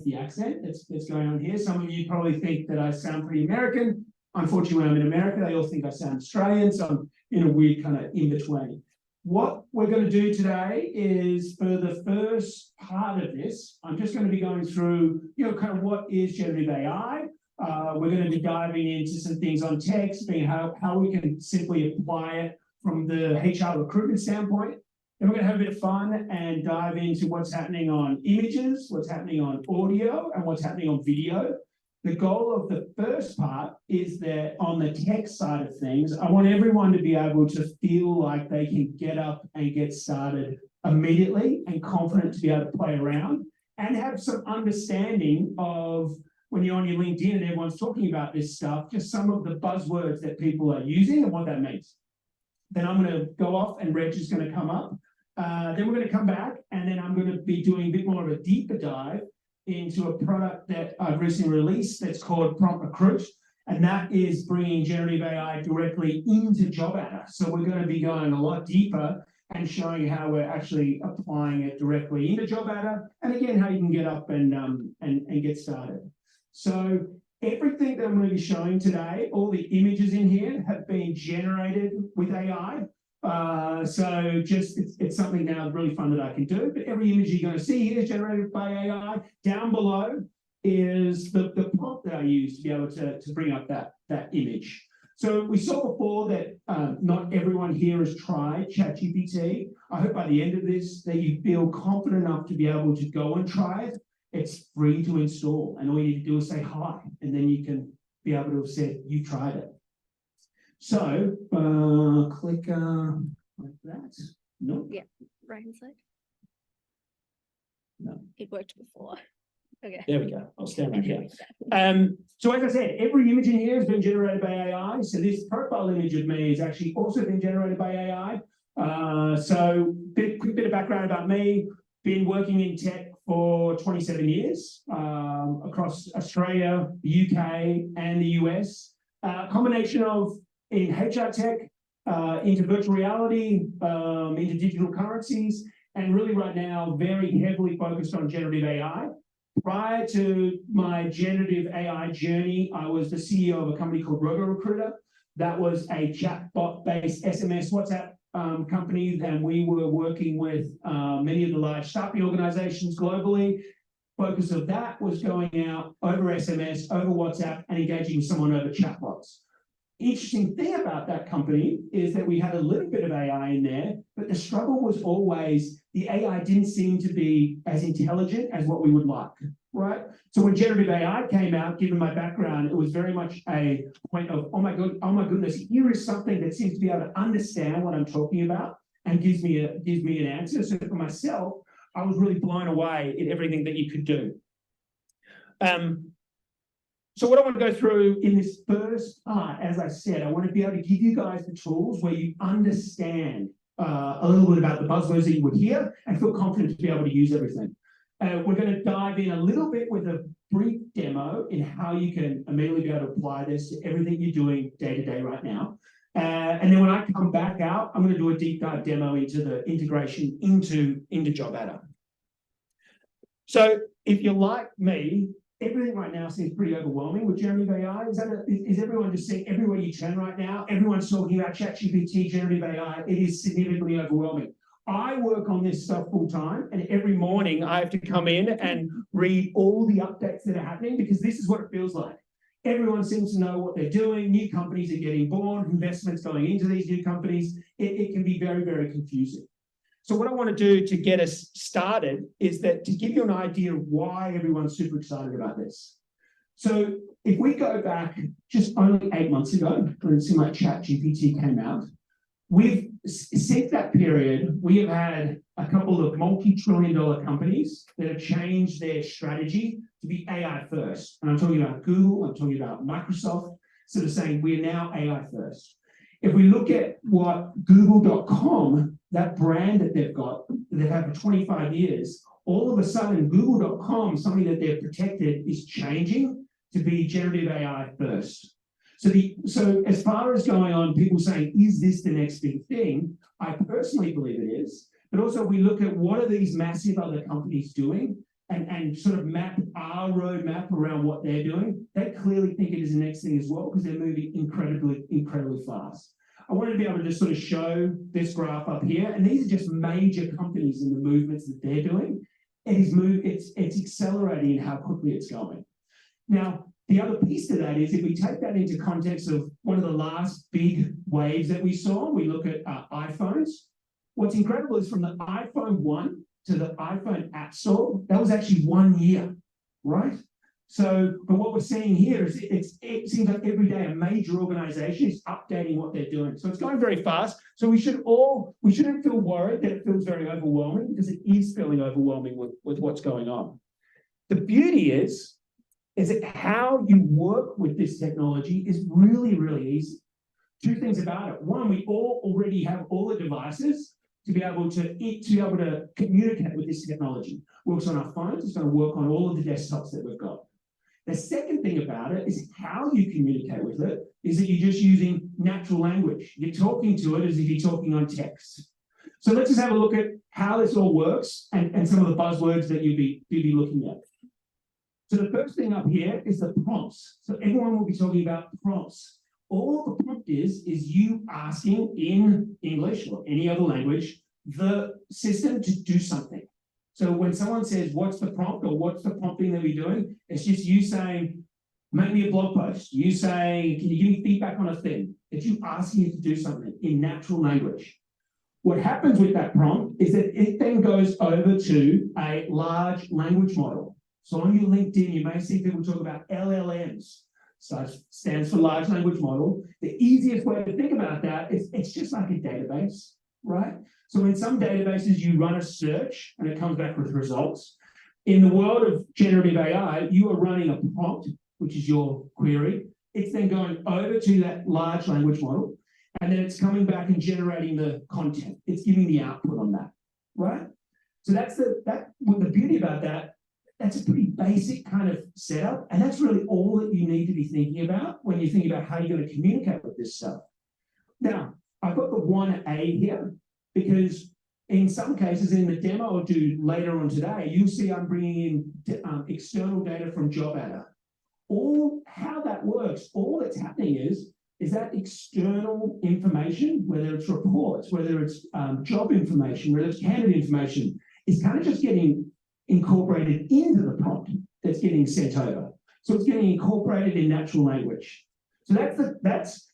the accent that's going on here. Some of you probably think that I sound pretty American. Unfortunately, when I'm in America, they all think I sound Australian, so I'm in a weird kind of in-between. What we're going to do today is, for the first part of this, I'm just going to be going through, kind of what is generative AI. We're going to be diving into some things on text, being how we can simply apply it from the HR recruitment standpoint. Then we're going to have a bit of fun and dive into what's happening on images, what's happening on audio, and what's happening on video. The goal of the first part is that on the tech side of things, I want everyone to be able to feel like they can get up and get started immediately and confident to be able to play around and have some understanding of, when you're on your LinkedIn and everyone's talking about this stuff, just some of the buzzwords that people are using and what that means. Then I'm going to go off and Reg is going to come up. Then we're going to come back, and then I'm going to be doing a bit more of a deeper dive into a product that I've recently released that's called Prompt Recruit, and that is bringing generative AI directly into job adder. So we're going to be going a lot deeper and showing how we're actually applying it directly into job adder, and again, how you can get up and get started. So everything that I'm going to be showing today, all the images in here have been generated with AI. So it's something now really fun that I can do. But every image you're going to see here is generated by AI. Down below is the prompt that I use to be able to bring up that image. So we saw before that not everyone here has tried ChatGPT. I hope by the end of this that you feel confident enough to be able to go and try it. It's free to install, and all you need to do is say hi, and then you can be able to have said you tried it. So click like that. No. Yeah, right hand side. No. It worked before. Okay. There we go. I'll stand right here. So as I said, every image in here has been generated by AI. So this profile image of me has actually also been generated by AI. So quick bit of background about me. Been working in tech for 27 years across Australia, the UK, and the US. Combination of in HR tech, into virtual reality, into digital currencies, and really right now very heavily focused on generative AI. Prior to my generative AI journey, I was the CEO of a company called Recruitment. That was a chatbot-based SMS WhatsApp company, and we were working with many of the large staffing organizations globally. Focus of that was going out over SMS, over WhatsApp, and engaging someone over chatbots. Interesting thing about that company is that we had a little bit of AI in there, but the struggle was always the AI didn't seem to be as intelligent as what we would like, right? So when generative AI came out, given my background, it was very much a point of, oh my goodness, here is something that seems to be able to understand what I'm talking about and gives me an answer. So for myself, I was really blown away at everything that you could do. So what I want to go through in this first part, as I said, I want to be able to give you guys the tools where you understand a little bit about the buzzwords that you would hear and feel confident to be able to use everything. We're going to dive in a little bit with a brief demo in how you can immediately be able to apply this to everything you're doing day to day right now. And then when I come back out, I'm going to do a deep dive demo into the integration into job adder. So if you're like me, everything right now seems pretty overwhelming with generative AI. Is everyone just seeing everywhere you turn right now? Everyone's talking about ChatGPT, generative AI. It is significantly overwhelming. I work on this stuff full time, and every morning I have to come in and read all the updates that are happening, because this is what it feels like. Everyone seems to know what they're doing. New companies are getting born, investments going into these new companies. It can be very, very confusing. So what I want to do to get us started is that to give you an idea of why everyone's super excited about this. So if we go back just only 8 months ago, when it seemed like ChatGPT came out, since that period, we have had a couple of multi-trillion-dollar companies that have changed their strategy to be AI first. And I'm talking about Google, I'm talking about Microsoft, sort of saying we're now AI first. If we look at what Google.com, that brand that they've had for 25 years, all of a sudden Google.com, something that they've protected, is changing to be generative AI first. So as far as going on, people saying, is this the next big thing? I personally believe it is. But also we look at what are these massive other companies doing? and sort of map our roadmap around what they're doing, they clearly think it is the next thing as well, because they're moving incredibly fast. I wanted to be able to just sort of show this graph up here, and these are just major companies and the movements that they're doing. It's accelerating in how quickly it's going. Now, the other piece to that is, if we take that into context of one of the last big waves that we saw, we look at iPhones. What's incredible is from the iPhone 1 to the iPhone App Store, that was actually 1 year, right? So, but what we're seeing here is it seems like every day a major organization is updating what they're doing. So it's going very fast. So we shouldn't feel worried that it feels very overwhelming, because it is feeling overwhelming with what's going on. The beauty is that how you work with this technology is really easy. Two things about it. One, we all already have all the devices to be able to communicate with this technology. It works on our phones. It's going to work on all of the desktops that we've got. The second thing about it is how you communicate with it is that you're just using natural language. You're talking to it as if you're talking on text. So let's just have a look at how this all works and some of the buzzwords that you'll be looking at. So the first thing up here is the prompts. So everyone will be talking about prompts. All the prompt is you asking in English or any other language the system to do something. So when someone says, what's the prompt or what's the prompting that we're doing, it's just you saying, make me a blog post. You saying, can you give me feedback on a thing? It's you asking it to do something in natural language. What happens with that prompt is that it then goes over to a large language model. So on your LinkedIn, you may see people talk about LLMs. So it stands for large language model. The easiest way to think about that is it's just like a database, right? So in some databases, you run a search and it comes back with results. In the world of generative AI, you are running a prompt, which is your query. It's then going over to that large language model, and then it's coming back and generating the content. It's giving the output on that, right? So that's the beauty about that. That's a pretty basic kind of setup, and that's really all that you need to be thinking about when you think about how you're going to communicate with this stuff. Now, I've got the 1A here, because in some cases, in the demo I'll do later on today, you'll see I'm bringing in external data from JobAdder. How that works, all that's happening is that external information, whether it's reports, whether it's job information, whether it's candidate information, is kind of just getting incorporated into the prompt that's getting sent over. So it's getting incorporated in natural language. So that's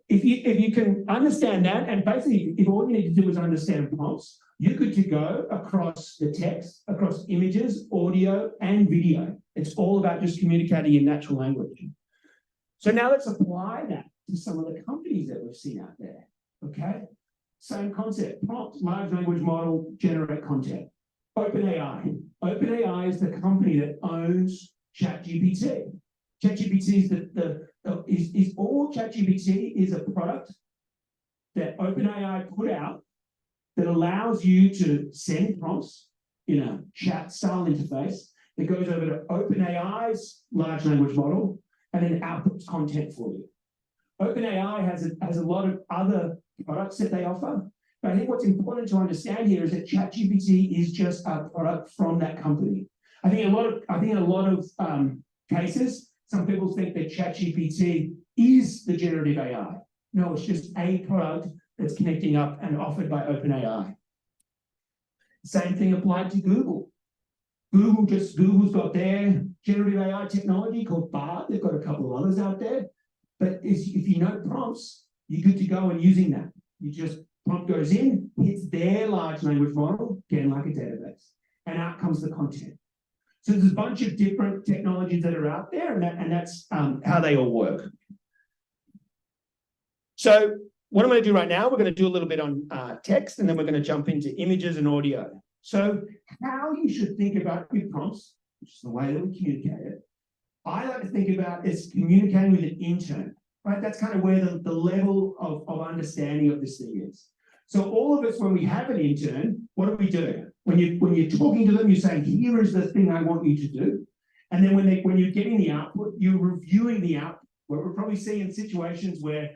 if you can understand that, and basically if all you need to do is understand prompts, you're good to go across the text, across images, audio, and video. It's all about just communicating in natural language. So now let's apply that to some of the companies that we've seen out there. Okay? Same concept. Prompt, large language model, generate content. OpenAI. OpenAI is the company that owns ChatGPT. ChatGPT is all ChatGPT is a product that OpenAI put out that allows you to send prompts in a chat style interface that goes over to OpenAI's large language model and then outputs content for you. OpenAI has a lot of other products that they offer. But I think what's important to understand here is that ChatGPT is just a product from that company. I think in a lot of cases, some people think that ChatGPT is the generative AI. No, it's just a product that's connecting up and offered by OpenAI. Same thing applied to Google. Google's got their generative AI technology called Bard. They've got a couple of others out there. But if you know prompts, you're good to go in using that. You just prompt goes in, hits their large language model, again like a database, and out comes the content. So there's a bunch of different technologies that are out there, and that's how they all work. So what I'm going to do right now, we're going to do a little bit on text, and then we're going to jump into images and audio. So how you should think about your prompts, which is the way that we communicate it, I like to think about is communicating with an intern, right? That's kind of where the level of understanding of this thing is. So all of us, when we have an intern, what do we do? When you're talking to them, you're saying, here is the thing I want you to do. And then when you're getting the output, you're reviewing the output. What we're probably seeing in situations where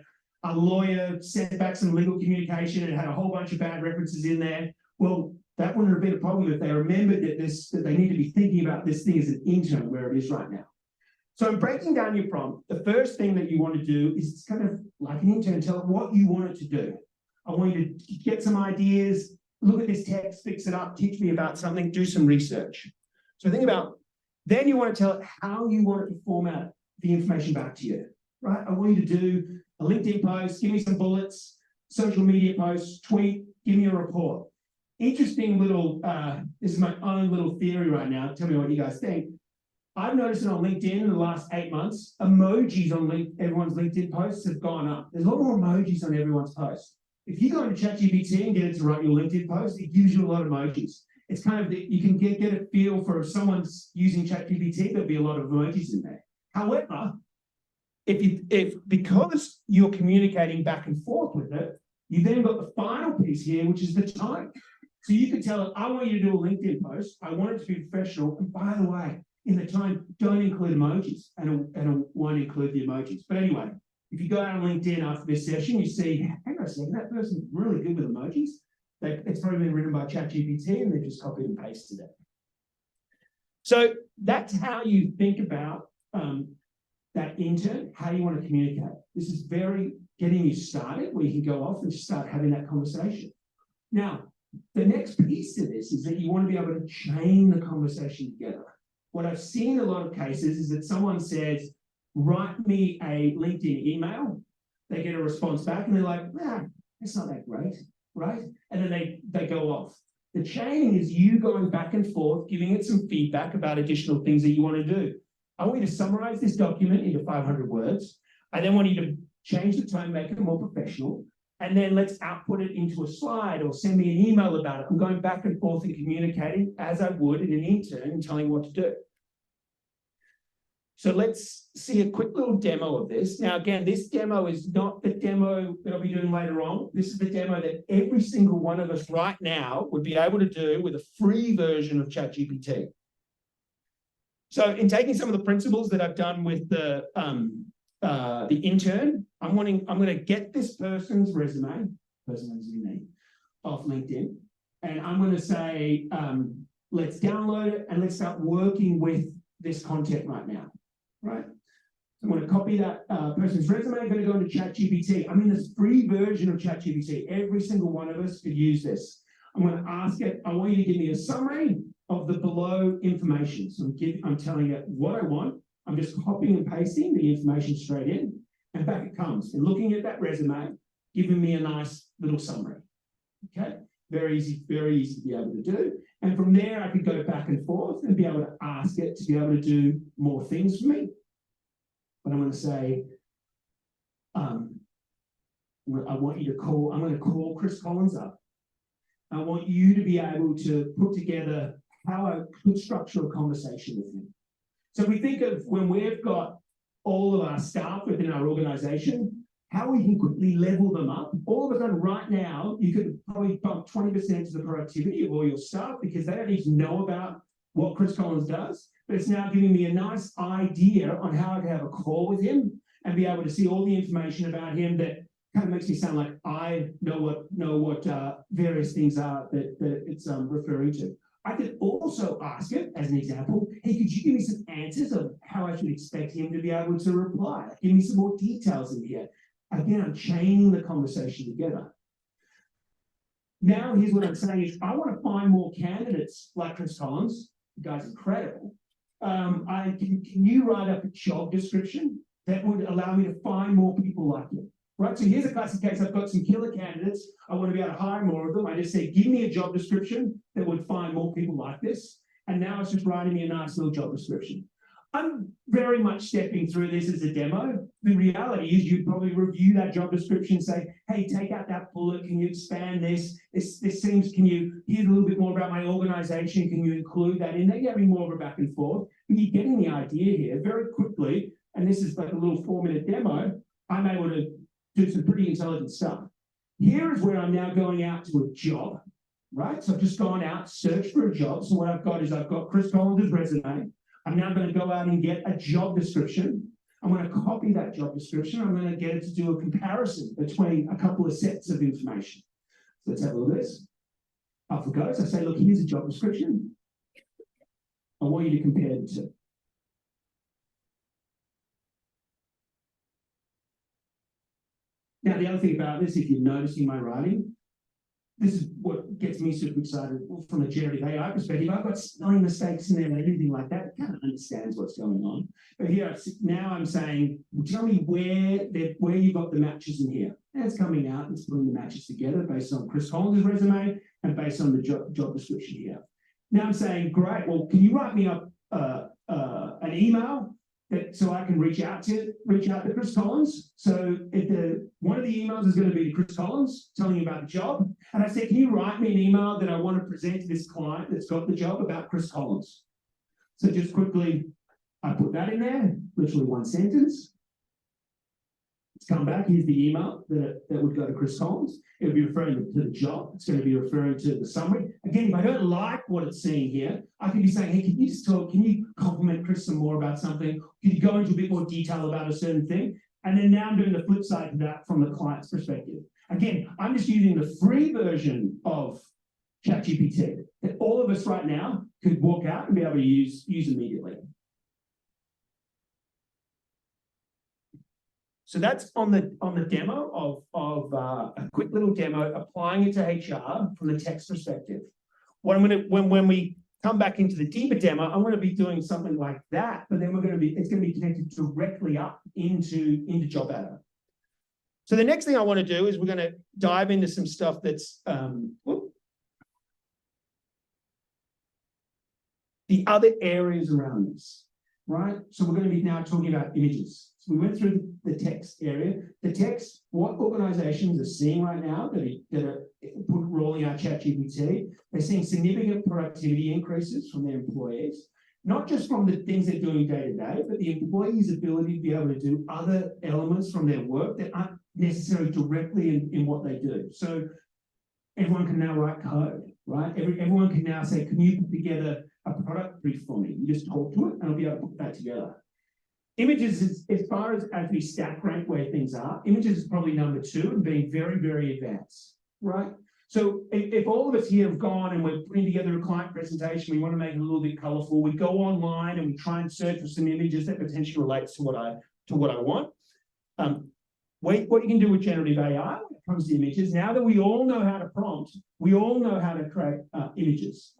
a lawyer sent back some legal communication and had a whole bunch of bad references in there. Well, That wouldn't have been a problem if they remembered that they need to be thinking about this thing as an intern where it is right now. So in breaking down your prompt, the first thing that you want to do is kind of like an intern, tell it what you want it to do. I want you to get some ideas, look at this text, fix it up, teach me about something, do some research. So think about, then you want to tell it how you want it to format the information back to you, right? I want you to do a LinkedIn post, give me some bullets, social media posts, tweet, give me a report. Interesting little, this is my own little theory right now. Tell me what you guys think. I've noticed that on LinkedIn in the last 8 months, emojis on everyone's LinkedIn posts have gone up. There's a lot more emojis on everyone's posts. If you go into ChatGPT and get it to write your LinkedIn post, it gives you a lot of emojis. It's kind of, you can get a feel for if someone's using ChatGPT, there'll be a lot of emojis in there. However, because you're communicating back and forth with it, you then got the final piece here, which is the tone. So you can tell it, I want you to do a LinkedIn post. I want it to be professional. And by the way, in the tone, don't include emojis, and it won't include the emojis. But anyway, if you go out on LinkedIn after this session, you see, hang on a second, that person's really good with emojis. It's probably been written by ChatGPT and they've just copied and pasted it. So that's how you think about that intern, how you want to communicate. This is very getting you started, where you can go off and start having that conversation. Now, the next piece to this is that you want to be able to chain the conversation together. What I've seen in a lot of cases is that someone says, write me a LinkedIn email. They get a response back and they're like, it's not that great, right? And then they go off. The chaining is you going back and forth, giving it some feedback about additional things that you want to do. I want you to summarize this document into 500 words. I then want you to change the tone, make it more professional, and then let's output it into a slide or send me an email about it. I'm going back and forth and communicating as I would in an intern and telling what to do. So let's see a quick little demo of this. Now, again, this demo is not the demo that I'll be doing later on. This is the demo that every single one of us right now would be able to do with a free version of ChatGPT. So in taking some of the principles that I've done with the intern, I'm going to get this person's resume off LinkedIn, and I'm going to say, let's download it and let's start working with this content right now, right? So I'm going to copy that person's resume. I'm going to go into ChatGPT. I'm in this free version of ChatGPT. Every single one of us could use this. I'm going to ask it, I want you to give me a summary of the below information. So I'm telling it what I want. I'm just copying and pasting the information straight in, and back it comes. And looking at that resume, giving me a nice little summary. Okay, very easy to be able to do. And from there, I could go back and forth and be able to ask it to be able to do more things for me. But I'm going to say, I'm going to call Chris Collins up. I want you to be able to put together how I could structure a conversation with him. So we think of when we've got all of our staff within our organization, how we can quickly level them up. All of a sudden right now, you could probably bump 20% to the productivity of all your staff because they don't even know about what Chris Collins does, but it's now giving me a nice idea on how I can have a call with him and be able to see all the information about him that kind of makes me sound like I know what various things are that it's referring to. I could also ask it, as an example, hey, could you give me some answers of how I should expect him to be able to reply? Give me some more details in here. Again, I'm chaining the conversation together. Now, here's what I'm saying is I want to find more candidates like Chris Collins. The guy's incredible. Can you write up a job description that would allow me to find more people like him? Right, so here's a classic case. I've got some killer candidates. I want to be able to hire more of them. I just say, give me a job description that would find more people like this. And now it's just writing me a nice little job description. I'm very much stepping through this as a demo. The reality is you'd probably review that job description and say, hey, take out that bullet. Can you expand this? This seems, can you hear a little bit more about my organization? Can you include that in there? You're having more of a back and forth. But you're getting the idea here very quickly. And this is like a little 4-minute demo. I'm able to do some pretty intelligent stuff. Here is where I'm now going out to a job, right? So I've just gone out, searched for a job. So what I've got is I've got Chris Collins' resume. I'm now going to go out and get a job description. I'm going to copy that job description. I'm going to get it to do a comparison between a couple of sets of information. So let's have a look at this. up for goes. I say, look, here's a job description. I want you to compare the two. Now, the other thing about this, if you're noticing my writing, this is what gets me super excited from a generative AI perspective. I've got spelling mistakes in there and anything like that. It kind of understands what's going on. But here, now I'm saying, tell me where you got the matches in here. And it's coming out, it's putting the matches together based on Chris Collins' resume and based on the job description here. Now I'm saying, great, well, can you write me up an email so I can reach out to Chris Collins? So if one of the emails is going to be to Chris Collins telling you about the job, and I said, can you write me an email that I want to present to this client that's got the job about Chris Collins? So just quickly, I put that in there, literally one sentence. It's come back, here's the email that would go to Chris Collins. It would be referring to the job. It's going to be referring to the summary. Again, if I don't like what it's saying here, I can be saying, hey, can you just talk, can you compliment Chris some more about something? Can you go into a bit more detail about a certain thing? And then now I'm doing the flip side of that from the client's perspective. Again, I'm just using the free version of ChatGPT that all of us right now could walk out and be able to use immediately. So that's on the demo of a quick little demo, applying it to HR from the text perspective. What I'm going to, when we come back into the deeper demo, I'm going to be doing something like that, but then it's going to be connected directly up into Job Adder. So the next thing I want to do is we're going to dive into some stuff that's the other areas around this, right? So we're going to be now talking about images. So we went through the text area. The text, what organizations are seeing right now that are rolling out ChatGPT, they're seeing significant productivity increases from their employees, not just from the things they're doing day to day, but the employees' ability to be able to do other elements from their work that aren't necessarily directly in what they do. So everyone can now write code, right? Everyone can now say, can you put together a product brief for me? You just talk to it and I'll be able to put that together. Images, is, as far as we stack rank where things are, images is probably number 2 and being very, very advanced, right? So if all of us here have gone and we're putting together a client presentation, we want to make it a little bit colorful, we go online and we try and search for some images that potentially relates to what I want. What you can do with generative AI when it comes to images, now that we all know how to prompt, we all know how to create images.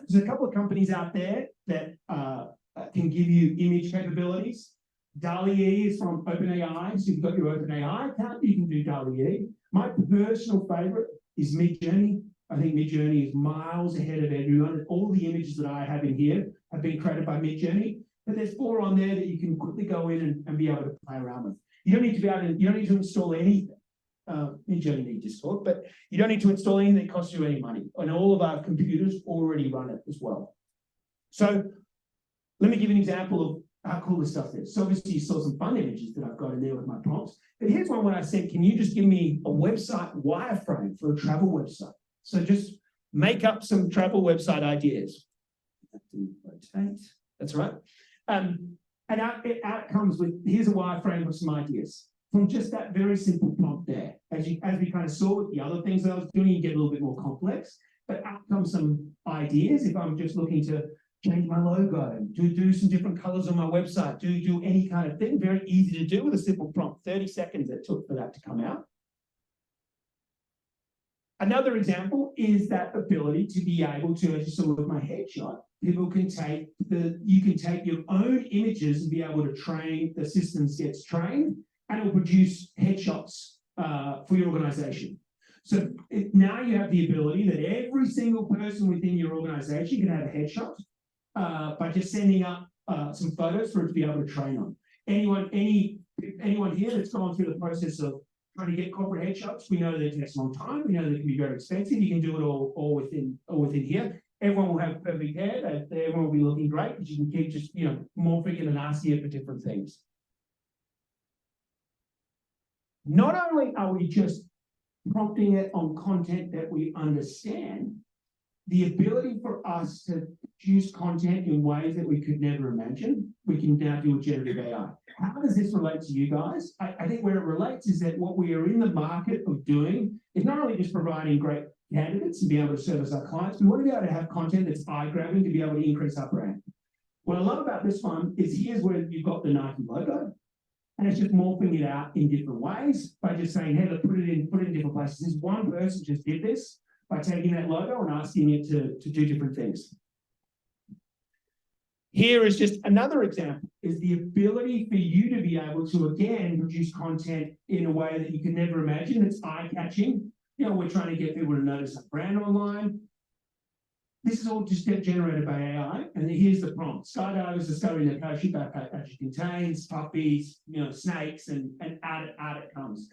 There's a couple of companies out there that can give you image capabilities. DALL-E is from OpenAI, so if you've got your OpenAI account, you can do DALL-E. My personal favorite is Midjourney. I think Midjourney is miles ahead of everyone. All the images that I have in here have been created by Midjourney, but there's 4 on there that you can quickly go in and be able to play around with. You don't need to install anything. Midjourney needs to install it, but you don't need to install anything that costs you any money. And all of our computers already run it as well. So let me give you an example of how cool this stuff is. So obviously you saw some fun images that I've got in there with my prompts. But here's one where I said, can you just give me a website wireframe for a travel website? So just make up some travel website ideas. Rotate. That's right. And out it comes with, here's a wireframe with some ideas. From just that very simple prompt there. As we kind of saw with the other things that I was doing, you get a little bit more complex. But out comes some ideas if I'm just looking to change my logo, do some different colors on my website, do any kind of thing. Very easy to do with a simple prompt. 30 seconds it took for that to come out. Another example is that ability to be able to, as you saw with my headshot, people can take you can take your own images and be able to train, the system gets trained, and it will produce headshots for your organization. So now you have the ability that every single person within your organization can have a headshot by just sending up some photos for it to be able to train on. Anyone here that's gone through the process of trying to get corporate headshots, we know that it takes a long time. We know that it can be very expensive. You can do it all within here. Everyone will have perfect hair. Everyone will be looking great, but you can keep just morphing it and asking it for different things. Not only are we just prompting it on content that we understand, the ability for us to produce content in ways that we could never imagine, we can now do with generative AI. How does this relate to you guys? I think where it relates is that what we are in the market of doing is not only just providing great candidates and be able to service our clients. We want to be able to have content that's eye-grabbing to be able to increase our brand. What I love about this one is here's where you've got the Nike logo, and it's just morphing it out in different ways by just saying, hey, look, put it in different places. This one person just did this by taking that logo and asking it to do different things. Here is just another example, is the ability for you to be able to, again, produce content in a way that you can never imagine. It's eye-catching. You know, we're trying to get people to notice a brand online. This is all just generated by AI. And then here's the prompt. Skydivers discovering their parachute backpack actually contains puppies, you know, snakes, and out it comes.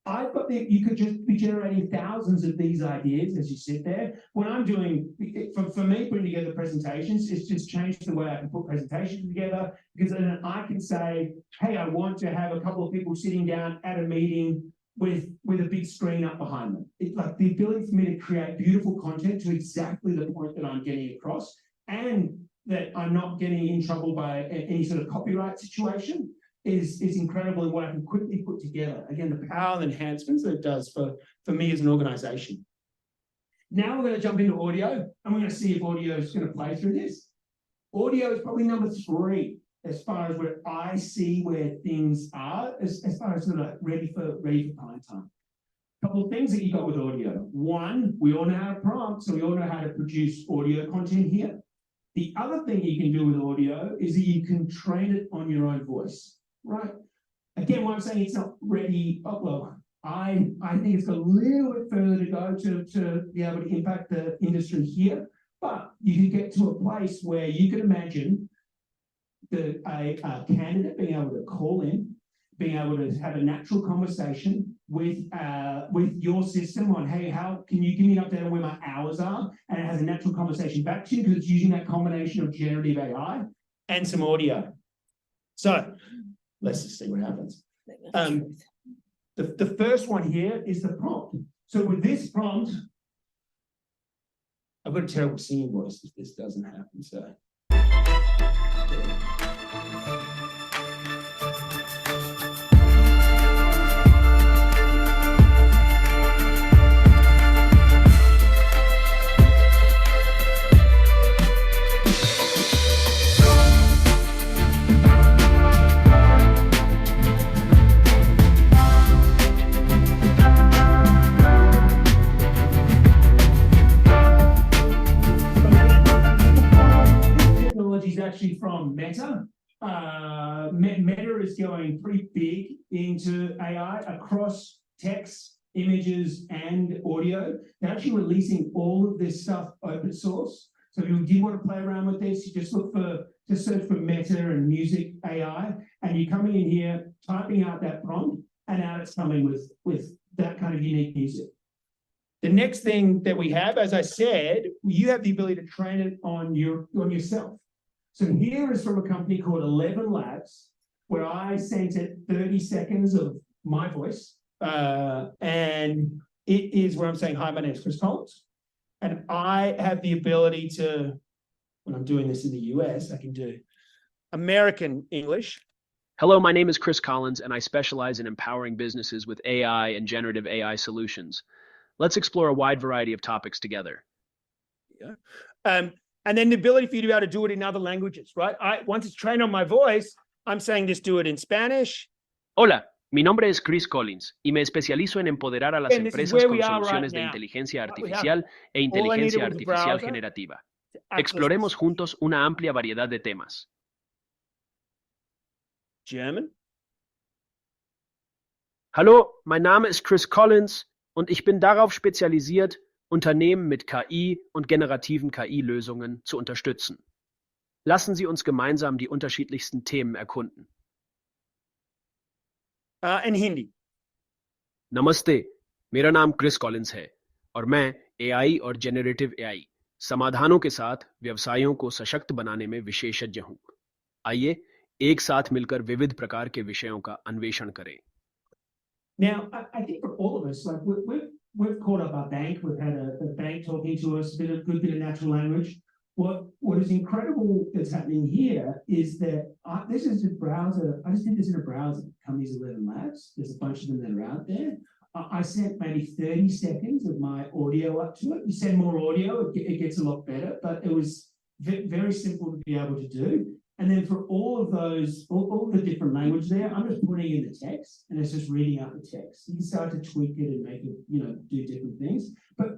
I've got you could just be generating thousands of these ideas as you sit there. When I'm doing, for me, putting together presentations, it's just changed the way I can put presentations together, because then I can say, hey, I want to have a couple of people sitting down at a meeting with a big screen up behind them. It's like the ability for me to create beautiful content to exactly the point that I'm getting across, and that I'm not getting in trouble by any sort of copyright situation is incredible in what I can quickly put together. Again, the power and enhancements that it does for me as an organization. Now we're going to jump into audio, and we're going to see if audio is going to play through this. Audio is probably number 3 as far as where I see where things are, as far as sort of ready for prime time. A couple of things that you got with audio. One, we all know how to prompt, so we all know how to produce audio content here. The other thing you can do with audio is that you can train it on your own voice, right? Again, what I'm saying, it's not ready. Oh, well, I think it's got a little bit further to go to be able to impact the industry here, but you can get to a place where you can imagine a candidate being able to call in, being able to have a natural conversation with your system on, hey, how can you give me an update on where my hours are? And it has a natural conversation back to you, because it's using that combination of generative AI and some audio. So let's just see what happens. The first one here is the prompt. So with this prompt, I've got a terrible singing voice if this doesn't happen. So. Actually from Meta. Meta is going pretty big into AI across text, images, and audio. They're actually releasing all of this stuff open source. So if you did want to play around with this, you just search for Meta and music AI, and you're coming in here, typing out that prompt, and out it's coming with that kind of unique music. The next thing that we have, as I said, you have the ability to train it on yourself. So here is from a company called 11 Labs, where I sent it 30 seconds of my voice. And it is where I'm saying, hi, my name is Chris Collins. And I have the ability to, when I'm doing this in the US, I can do American English. Hello, my name is Chris Collins, and I specialize in empowering businesses with AI and generative AI solutions. Let's explore a wide variety of topics together. Yeah. And then the ability for you to be able to do it in other languages, right? Once it's trained on my voice, I'm saying just do it in Spanish. Hola, mi nombre es Chris Collins y me especializo en empoderar a las empresas con soluciones de inteligencia artificial e inteligencia artificial generativa. Exploremos juntos una amplia variedad de temas. German. Hallo, mein Name ist Chris Collins und ich bin darauf spezialisiert, Unternehmen mit KI und generativen KI-Lösungen zu unterstützen. Lassen Sie uns gemeinsam die unterschiedlichsten Themen erkunden. In Hindi. नमस्ते, मेरा नाम Chris Collins है और मैं AI और generative AI समाधानों के साथ व्यवसायों को सशक्त बनाने में विशेषज्ञ हूं। आइए एक साथ मिलकर विविध प्रकार के विषयों का अन्वेषण करें। Now, I think for all of us, like we've called up our bank. We've had a bank talking to us, a good bit of natural language. What is incredible that's happening here is that this is a browser. I just did this in a browser. Companies 11 Labs. There's a bunch of them that are out there. I sent maybe 30 seconds of my audio up to it. You send more audio, it gets a lot better, but it was very simple to be able to do. And then for all of those, all the different language there, I'm just putting in the text and it's just reading out the text. You can start to tweak it and make it, do different things. But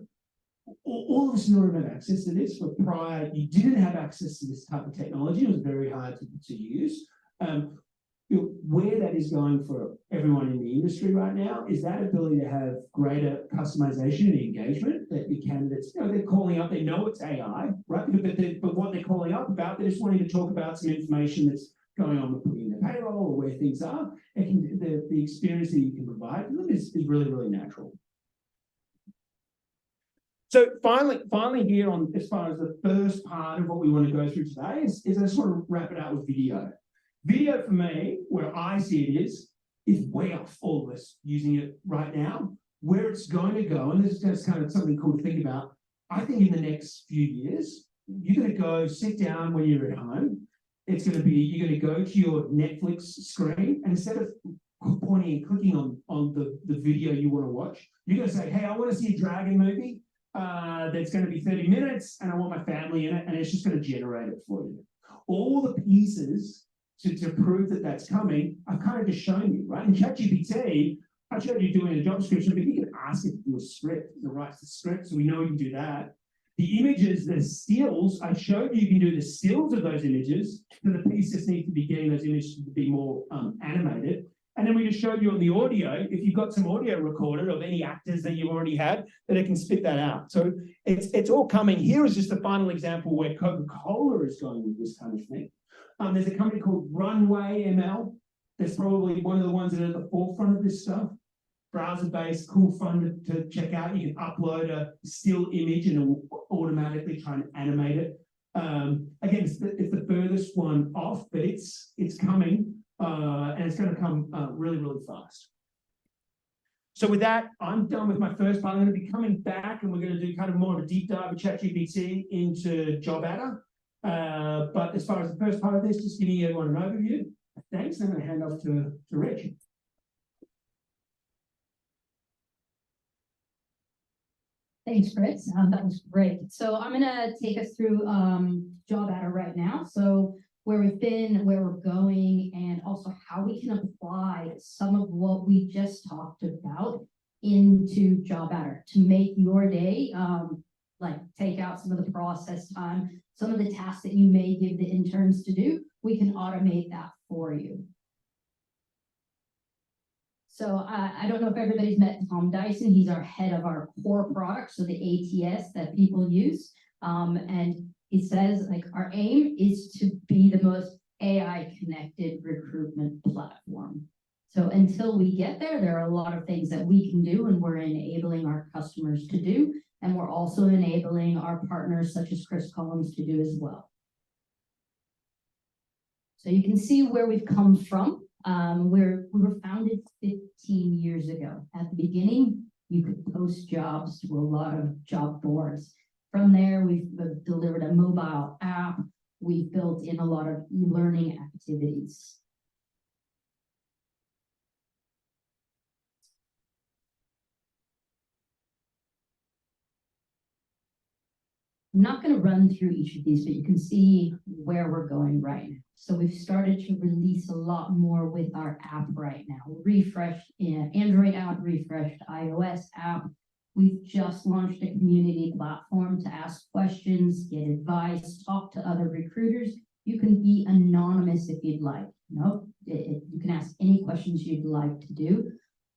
all of us in order to have access to this, for prior, you didn't have access to this type of technology. It was very hard to use. Where that is going for everyone in the industry right now is that ability to have greater customization and engagement, that the candidates, they're calling up, they know it's AI, right? But what they're calling up about, they're just wanting to talk about some information that's going on with putting in their payroll or where things are. The experience that you can provide to them is really, really natural. So finally here on, as far as the first part of what we want to go through today is I just want to wrap it out with video. Video for me, where I see it is way off all of us using it right now. Where it's going to go, and this is just kind of something cool to think about, I think in the next few years, you're going to go sit down when you're at home. It's going to be, you're going to go to your Netflix screen, and instead of pointing and clicking on the video you want to watch, you're going to say, hey, I want to see a dragon movie that's going to be 30 minutes, and I want my family in it, and it's just going to generate it for you. All the pieces to prove that that's coming, I've kind of just shown you, right? In ChatGPT, I showed you doing a job description, but you can ask it to do a script, it writes the script, so we know you can do that. The images, the stills, I showed you can do the stills of those images, so the piece just needs to be getting those images to be more animated. And then we just showed you on the audio, if you've got some audio recorded of any actors that you've already had, that it can spit that out. So it's all coming. Here is just a final example where Coca-Cola is going with this kind of thing. There's a company called Runway ML. That's probably one of the ones that are at the forefront of this stuff. Browser-based, cool, fun to check out. You can upload a still image and it will automatically try and animate it. Again, it's the furthest one off, but it's coming, and it's going to come really, really fast. So with that, I'm done with my first part. I'm going to be coming back and we're going to do kind of more of a deep dive of ChatGPT into Job Adder. But as far as the first part of this, just giving everyone an overview. Thanks. I'm going to hand off to Rich. Thanks, Chris. That was great. So I'm going to take us through Job Adder right now. So where we've been, where we're going, and also how we can apply some of what we just talked about into Job Adder to make your day, like take out some of the process time, some of the tasks that you may give the interns to do, we can automate that for you. So I don't know if everybody's met Tom Dyson. He's our head of our core product, so the ATS that people use. And he says, like, our aim is to be the most AI-connected recruitment platform. So until we get there, there are a lot of things that we can do and we're enabling our customers to do. And we're also enabling our partners, such as Chris Collins, to do as well. So you can see where we've come from. We were founded 15 years ago. At the beginning, you could post jobs to a lot of job boards. From there, we've delivered a mobile app. We've built in a lot of e-learning activities. I'm not going to run through each of these, but you can see where we're going right now. So we've started to release a lot more with our app right now. Refreshed Android app, refreshed iOS app. We've just launched a community platform to ask questions, get advice, talk to other recruiters. You can be anonymous if you'd like. You can ask any questions you'd like to do.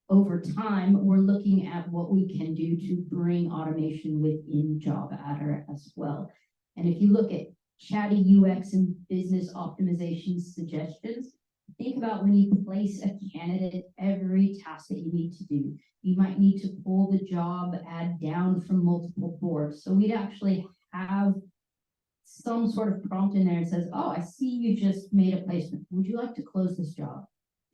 Over time, we're looking at what we can do to bring automation within Job Adder as well. And if you look at chatty UX and business optimization suggestions, think about when you place a candidate, every task that you need to do. You might need to pull the job ad down from multiple boards. So we'd actually have some sort of prompt in there that says, oh, I see you just made a placement. Would you like to close this job?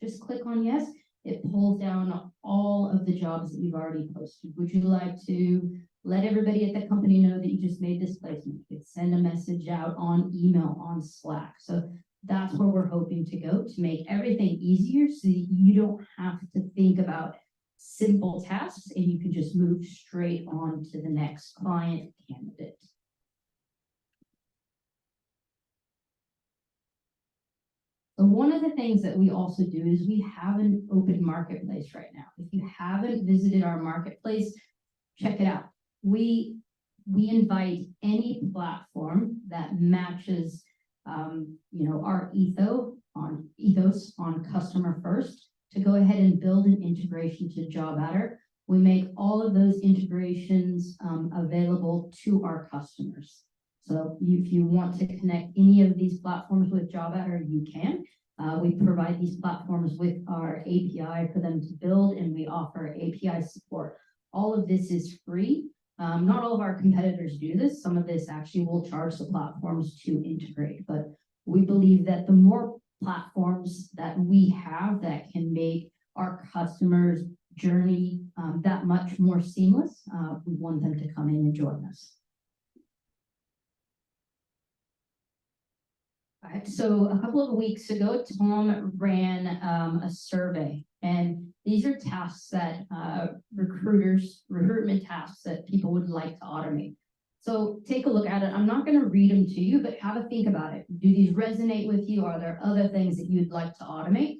Just click on yes. It pulls down all of the jobs that you've already posted. Would you like to let everybody at the company know that you just made this placement? You could send a message out on email, on Slack. So that's where we're hoping to go, to make everything easier so that you don't have to think about simple tasks, and you can just move straight on to the next client candidate. So one of the things that we also do is we have an open marketplace right now. If you haven't visited our marketplace, check it out. We invite any platform that matches, our ethos on customer first to go ahead and build an integration to JobAdder. We make all of those integrations available to our customers. So if you want to connect any of these platforms with JobAdder, you can. We provide these platforms with our API for them to build, and we offer API support. All of this is free. Not all of our competitors do this. Some of this actually will charge the platforms to integrate, but we believe that the more platforms that we have that can make our customers' journey that much more seamless, we want them to come in and join us. All right, so a couple of weeks ago, Tom ran a survey, and these are tasks that recruitment tasks that people would like to automate. So take a look at it. I'm not going to read them to you, but have a think about it. Do these resonate with you? Are there other things that you'd like to automate?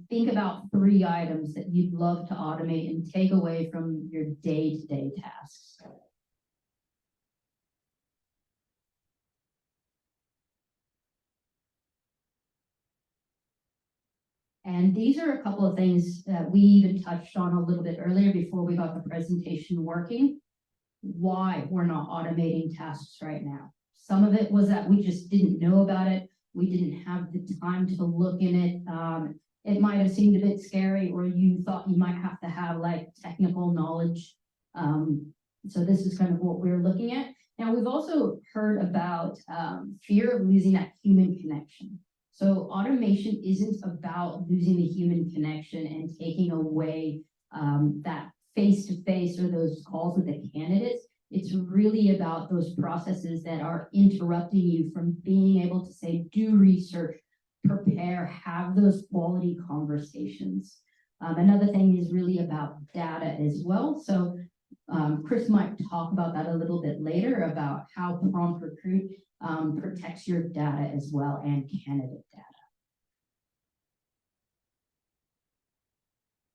Think about 3 items that you'd love to automate and take away from your day-to-day tasks. And these are a couple of things that we even touched on a little bit earlier before we got the presentation working. Why we're not automating tasks right now. Some of it was that we just didn't know about it. We didn't have the time to look in it. It might have seemed a bit scary, or you thought you might have to have like technical knowledge. So this is kind of what we're looking at. Now, we've also heard about fear of losing that human connection. So automation isn't about losing the human connection and taking away that face-to-face or those calls with the candidates. It's really about those processes that are interrupting you from being able to say, do research, prepare, have those quality conversations. Another thing is really about data as well. So Chris might talk about that a little bit later about how Prompt Recruit protects your data as well, and candidate data.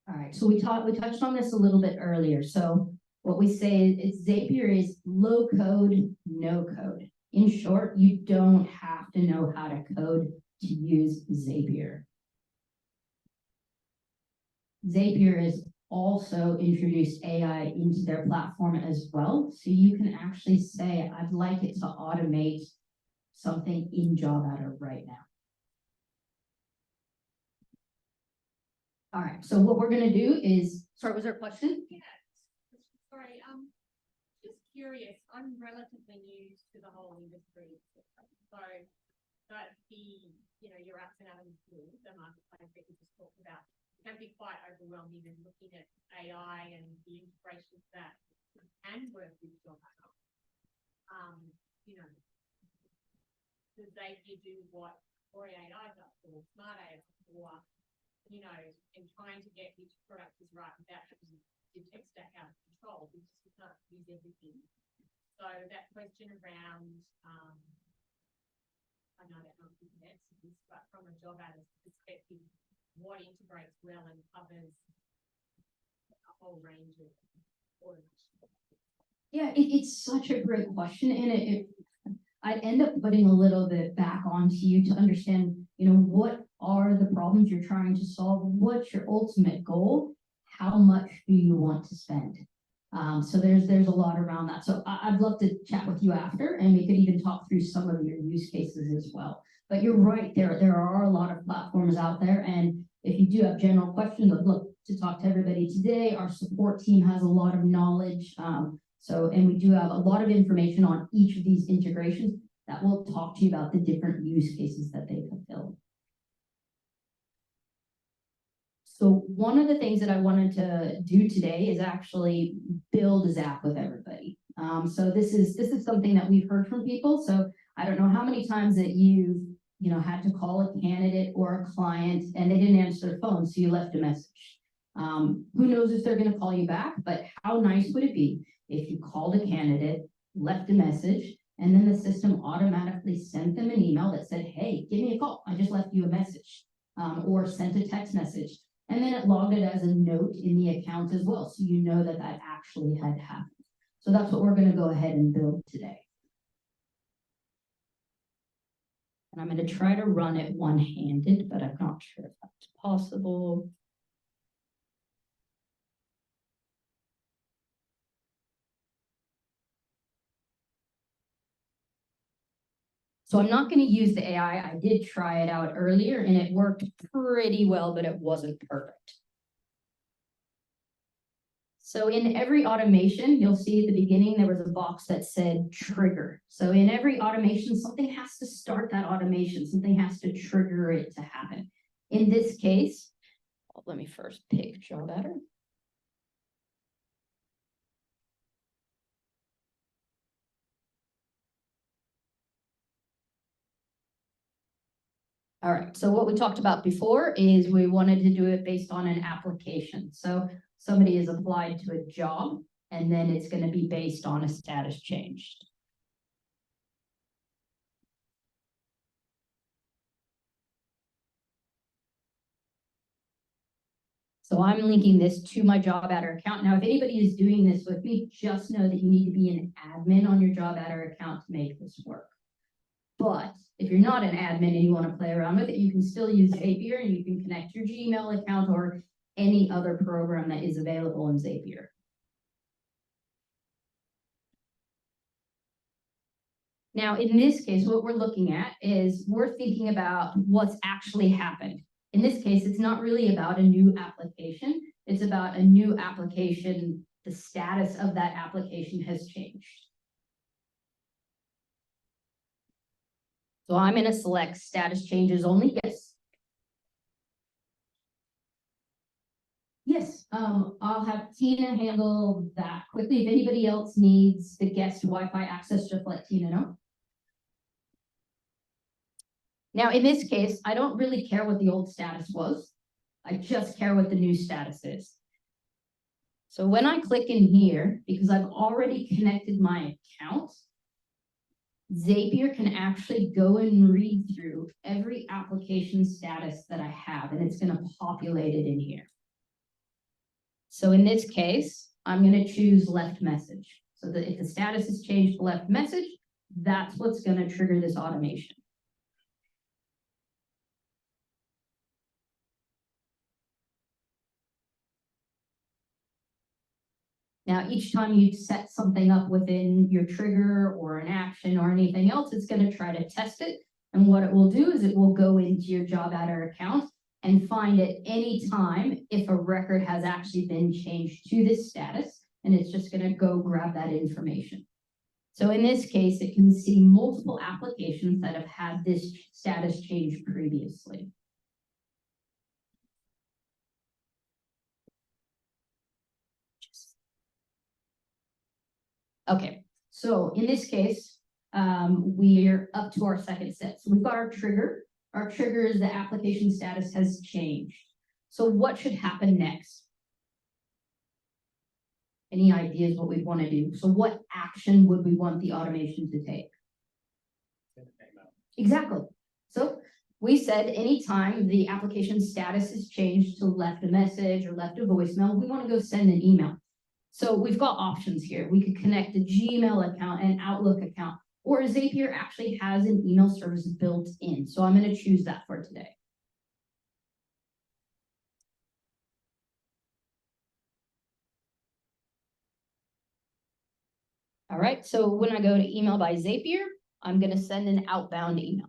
All right, so we touched on this a little bit earlier. So what we say is Zapier is low code, no code. In short, you don't have to know how to code to use Zapier. Zapier has also introduced AI into their platform as well. So you can actually say, I'd like it to automate something in JobAdder right now. All right, so what we're going to do is, sorry, was there a question? Yeah, sorry, just curious, I'm relatively new to the whole industry. So that your ups and downs, the marketplace that you just talked about, can be quite overwhelming, and looking at AI and the integrations that can work with JobAdder. Does Zapier do what Ori AI does, or Smart AI, or and trying to get which product is right without having your tech stack out of control, because you can't use everything. So that question around, I know that not you can answer this, but from a JobAdder perspective, what integrates well and covers a whole range of automation? Yeah, it's such a great question, and I'd end up putting a little bit back onto you to understand, what are the problems you're trying to solve? What's your ultimate goal? How much do you want to spend? So there's a lot around that. So I'd love to chat with you after, and we could even talk through some of your use cases as well. But you're right, there are a lot of platforms out there, and if you do have general questions, I'd love to talk to everybody today. Our support team has a lot of knowledge. And we do have a lot of information on each of these integrations that will talk to you about the different use cases that they fulfill. So one of the things that I wanted to do today is actually build a Zap with everybody. So this is something that we've heard from people. So I don't know how many times that you've had to call a candidate or a client and they didn't answer their phone, so you left a message. Who knows if they're going to call you back, but how nice would it be if you called a candidate, left a message, and then the system automatically sent them an email that said, hey, give me a call. I just left you a message, or sent a text message. And then it logged it as a note in the account as well. So you know that that actually had happened. So that's what we're going to go ahead and build today. And I'm going to try to run it one-handed, but I'm not sure if that's possible. So I'm not going to use the AI. I did try it out earlier and it worked pretty well, but it wasn't perfect. So in every automation, you'll see at the beginning, there was a box that said trigger. So in every automation, something has to start that automation. Something has to trigger it to happen. In this case, let me first pick job adder. All right, so what we talked about before is we wanted to do it based on an application. So somebody has applied to a job, and then it's going to be based on a status changed. So I'm linking this to my job adder account. Now, if anybody is doing this with me, just know that you need to be an admin on your job adder account to make this work. But if you're not an admin and you want to play around with it, you can still use Zapier and you can connect your Gmail account or any other program that is available in Zapier. Now, in this case, what we're looking at is we're thinking about what's actually happened. In this case, it's not really about a new application. It's about a new application. The status of that application has changed. So I'm going to select status changes only. Yes. Yes, I'll have Tina handle that quickly. If anybody else needs the guest Wi-Fi access, just let Tina know. Now, in this case, I don't really care what the old status was. I just care what the new status is. So when I click in here, because I've already connected my account, Zapier can actually go and read through every application status that I have, and it's going to populate it in here. So in this case, I'm going to choose left message. So that if the status is changed to left message, that's what's going to trigger this automation. Now, each time you set something up within your trigger or an action or anything else, it's going to try to test it. And what it will do is it will go into your job adder account and find at any time if a record has actually been changed to this status, and it's just going to go grab that information. So in this case, it can see multiple applications that have had this status change previously. Okay, so in this case, we're up to our second set. So we've got our trigger. Our trigger is the application status has changed. So what should happen next? Any ideas what we'd want to do? So what action would we want the automation to take? Exactly. So we said anytime the application status is changed to left a message or left a voicemail, we want to go send an email. So we've got options here. We could connect a Gmail account and Outlook account, or Zapier actually has an email service built in. So I'm going to choose that for today. All right, so when I go to email by Zapier, I'm going to send an outbound email.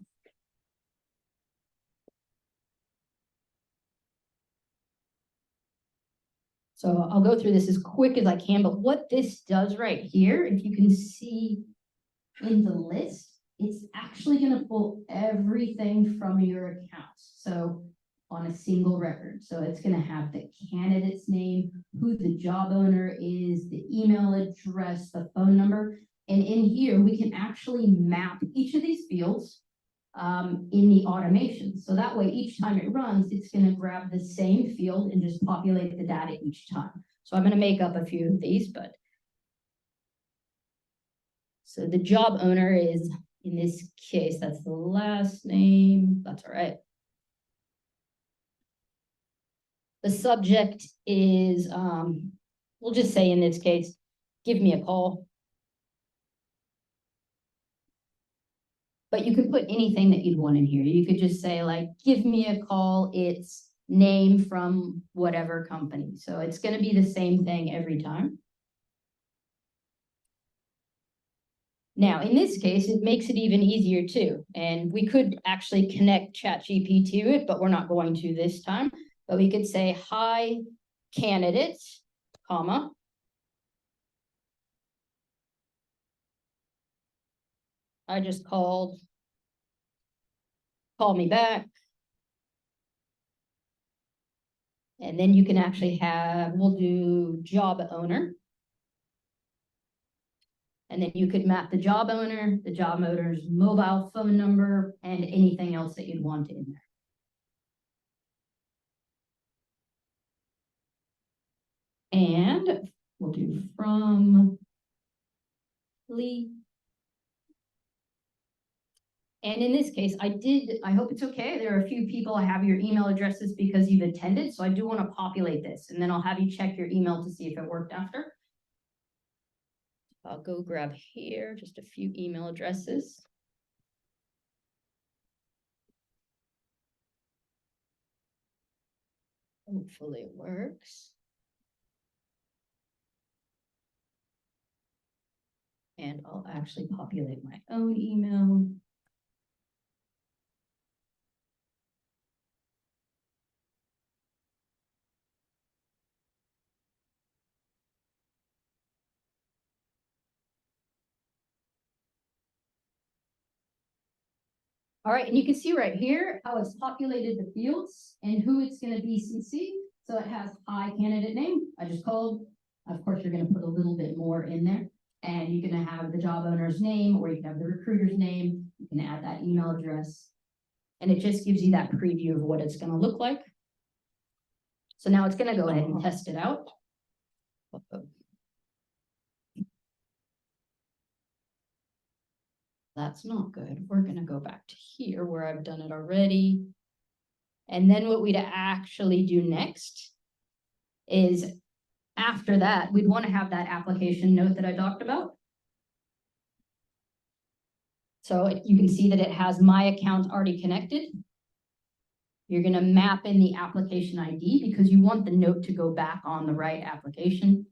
So I'll go through this as quick as I can, but what this does right here, if you can see in the list, it's actually going to pull everything from your account. So on a single record. So it's going to have the candidate's name, who the job owner is, the email address, the phone number. And in here, we can actually map each of these fields in the automation. So that way, each time it runs, it's going to grab the same field and just populate the data each time. So I'm going to make up a few of these, but. So the job owner is, in this case, that's the last name. That's all right. The subject is, we'll just say in this case, give me a call. But you could put anything that you'd want in here. You could just say like, give me a call. It's name from whatever company. So it's going to be the same thing every time. Now, in this case, it makes it even easier too. And we could actually connect ChatGPT to it, but we're not going to this time. But we could say, hi, candidate, comma. I just called. Call me back. And then you can actually have, we'll do job owner. And then you could map the job owner's mobile phone number, and anything else that you'd want in there. And we'll do from Lee. And in this case, I hope it's okay. There are a few people I have your email addresses because you've attended. So I do want to populate this, and then I'll have you check your email to see if it worked after. I'll go grab here just a few email addresses. Hopefully it works. And I'll actually populate my own email. All right, and you can see right here how it's populated the fields and who it's going to be CC. So it has hi candidate name. I just called. Of course, you're going to put a little bit more in there. And you're going to have the job owner's name, or you can have the recruiter's name. You can add that email address. And it just gives you that preview of what it's going to look like. So now it's going to go ahead and test it out. That's not good. We're going to go back to here where I've done it already. And then what we'd actually do next is, after that, we'd want to have that application note that I talked about. So you can see that it has my account already connected. You're going to map in the application ID because you want the note to go back on the right application.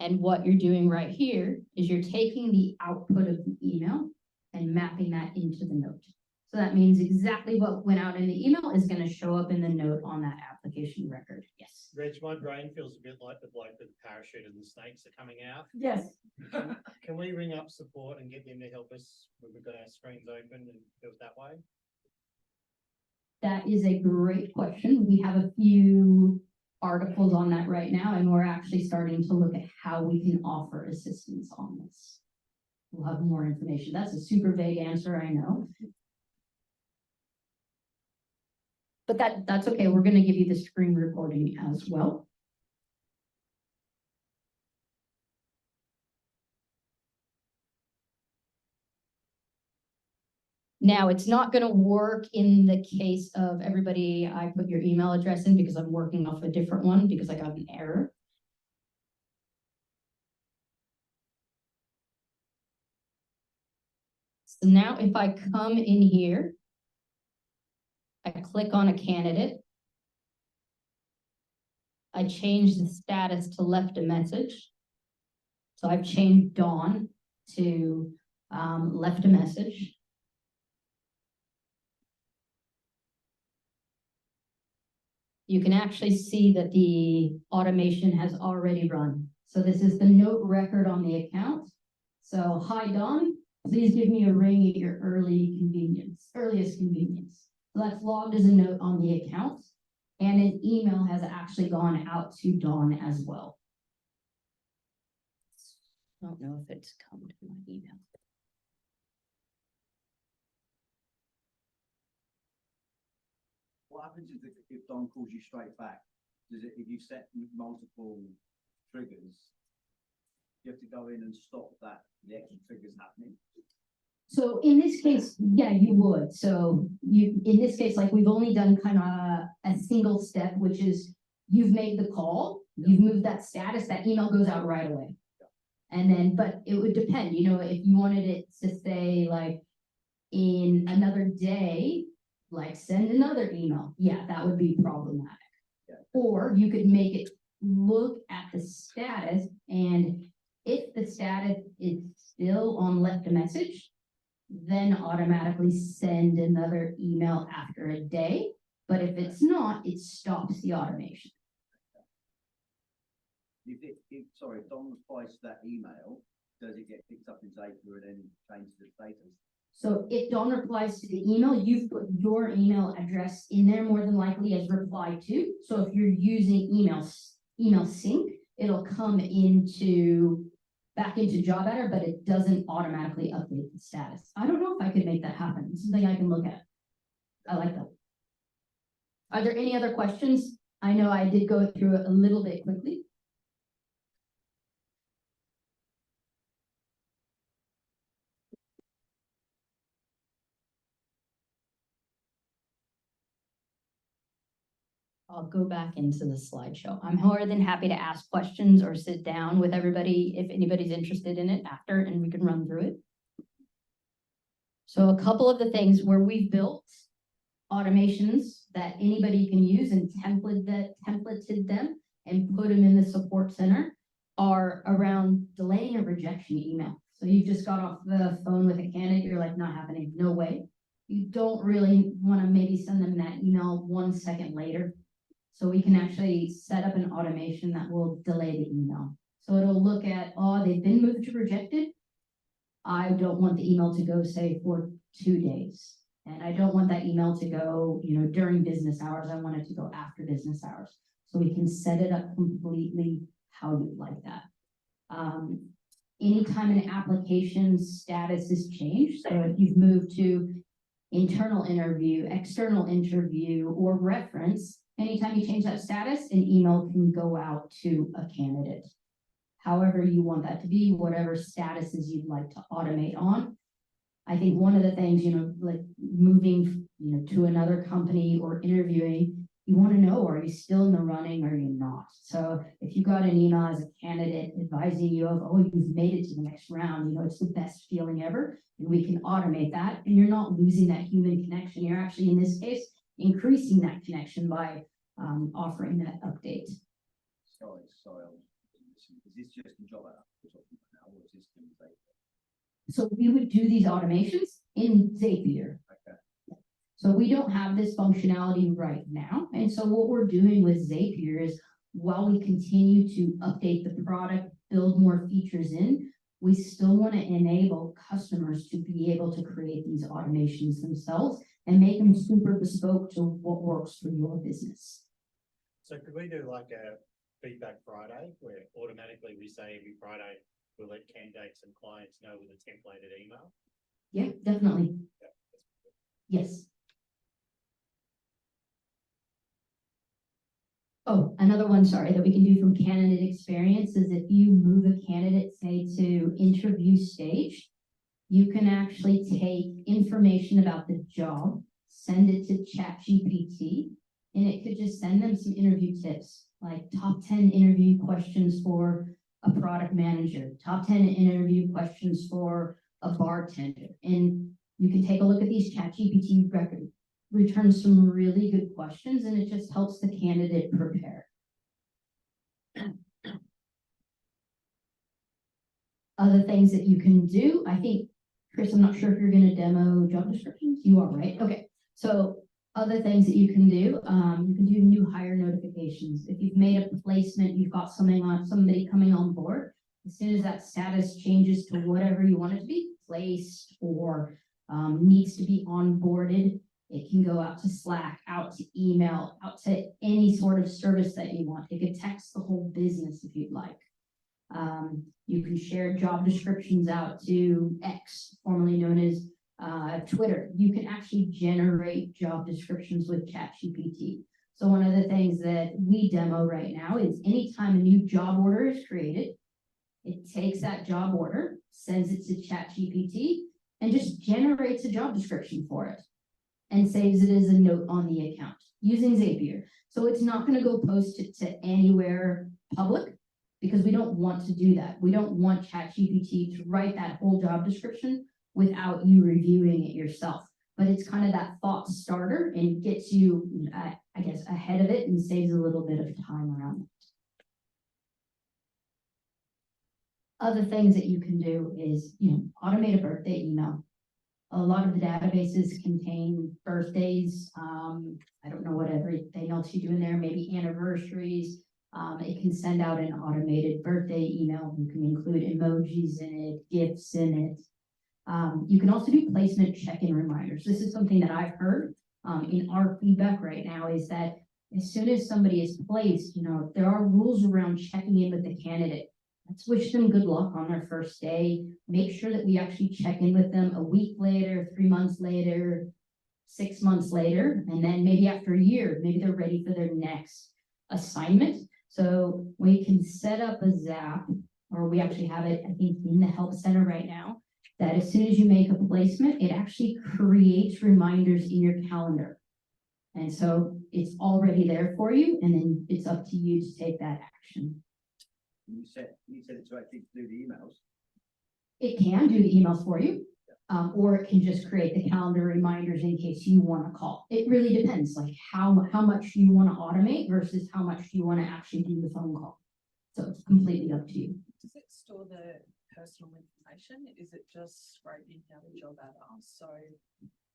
And what you're doing right here is you're taking the output of the email and mapping that into the note. So that means exactly what went out in the email is going to show up in the note on that application record. Yes. Reg, my brain feels a bit like the bloke with the parachute and the snakes are coming out. Yes. Can we ring up support and get them to help us when we've got our screens open and do it that way? That is a great question. We have a few articles on that right now, and we're actually starting to look at how we can offer assistance on this. We'll have more information. That's a super vague answer, I know. But that's okay. We're going to give you the screen recording as well. Now, it's not going to work in the case of everybody. I put your email address in because I'm working off a different one because I got an error. So now if I come in here, I click on a candidate. I change the status to left a message. So I've changed Dawn to left a message. You can actually see that the automation has already run. So this is the note record on the account. So, hi, Dawn, please give me a ring at your earliest convenience. So that's logged as a note on the account. And an email has actually gone out to Dawn as well. I don't know if it's come to my email. what happens if Don calls you straight back? Does it, if you set multiple triggers, you have to go in and stop that, the extra triggers happening? So in this case, yeah, you would. So in this case, like we've only done kind of a single step, which is you've made the call, you've moved that status, that email goes out right away. And then, but it would depend, if you wanted it to say like in another day, like send another email. Yeah, that would be problematic. Yeah. Or you could make it look at the status, and if the status is still on left a message, then automatically send another email after a day. But if it's not, it stops the automation. If Don replies to that email, does it get picked up in Zapier and then changed to the status? So if Don replies to the email, you've put your email address in there more than likely as reply to. So if you're using email sync, it'll come back into job editor, but it doesn't automatically update the status. I don't know if I could make that happen. It's something I can look at. I like that. Are there any other questions? I know I did go through it a little bit quickly. I'll go back into the slideshow. I'm more than happy to ask questions or sit down with everybody if anybody's interested in it after, and we can run through it. So a couple of the things where we've built automations that anybody can use and templated them and put them in the support center are around delaying a rejection email. So you just got off the phone with a candidate, you're like, not happening, no way. You don't really want to maybe send them that email 1 second later. So we can actually set up an automation that will delay the email. So it'll look at, oh, they've been moved to rejected. I don't want the email to go, say, for 2 days. And I don't want that email to go, during business hours. I want it to go after business hours. So we can set it up completely how you'd like that. Anytime an application status is changed, so if you've moved to internal interview, external interview, or reference, anytime you change that status, an email can go out to a candidate. However you want that to be, whatever statuses you'd like to automate on. I think one of the things, like moving, to another company or interviewing, you want to know, are you still in the running or are you not? So if you got an email as a candidate advising you of, oh, you've made it to the next round, it's the best feeling ever, and we can automate that, and you're not losing that human connection. You're actually, in this case, increasing that connection by offering that update. Sorry, is this just in job app we're talking about now, or is this in Zapier? So we would do these automations in Zapier. Okay. So we don't have this functionality right now. And so what we're doing with Zapier is, while we continue to update the product, build more features in, we still want to enable customers to be able to create these automations themselves and make them super bespoke to what works for your business. So could we do like a feedback Friday where automatically we say every Friday we'll let candidates and clients know with a templated email? Yeah, definitely. Yeah. Yes. Oh, another one, sorry, that we can do from candidate experience is if you move a candidate, say, to interview stage, you can actually take information about the job, send it to ChatGPT, and it could just send them some interview tips, like top 10 interview questions for a product manager, top 10 interview questions for a bartender. And you can take a look at these ChatGPT records. Returns some really good questions, and it just helps the candidate prepare. Other things that you can do, I think, Chris, I'm not sure if you're going to demo job descriptions. You are, right? Okay. So other things that you can do, you can do new hire notifications. If you've made a placement, you've got somebody coming on board, as soon as that status changes to whatever you want it to be, placed or needs to be onboarded, it can go out to Slack, out to email, out to any sort of service that you want. It could text the whole business if you'd like. You can share job descriptions out to X, formerly known as Twitter, you can actually generate job descriptions with ChatGPT. So one of the things that we demo right now is anytime a new job order is created, it takes that job order, sends it to ChatGPT, and just generates a job description for it and saves it as a note on the account using Zapier. So it's not going to go post it to anywhere public because we don't want to do that. We don't want ChatGPT to write that whole job description without you reviewing it yourself. But it's kind of that thought starter and gets you, I guess, ahead of it and saves a little bit of time around it. Other things that you can do is, automate a birthday email. A lot of the databases contain birthdays. I don't know what everything else you do in there, maybe anniversaries. It can send out an automated birthday email. You can include emojis in it, GIFs in it. You can also do placement check-in reminders. This is something that I've heard in our feedback right now is that as soon as somebody is placed, there are rules around checking in with the candidate. Let's wish them good luck on their first day. Make sure that we actually check in with them a week later, 3 months later, 6 months later, and then maybe after a year, maybe they're ready for their next assignment. So we can set up a Zap, or we actually have it, I think, in the help center right now, that as soon as you make a placement, it actually creates reminders in your calendar. And so it's already there for you, and then it's up to you to take that action. You said it to actually do the emails. It can do the emails for you, or it can just create the calendar reminders in case you want to call. It really depends, like how much you want to automate versus how much you want to actually do the phone call. So it's completely up to you. Does it store the personal information? Is it just scraping out a job ad? So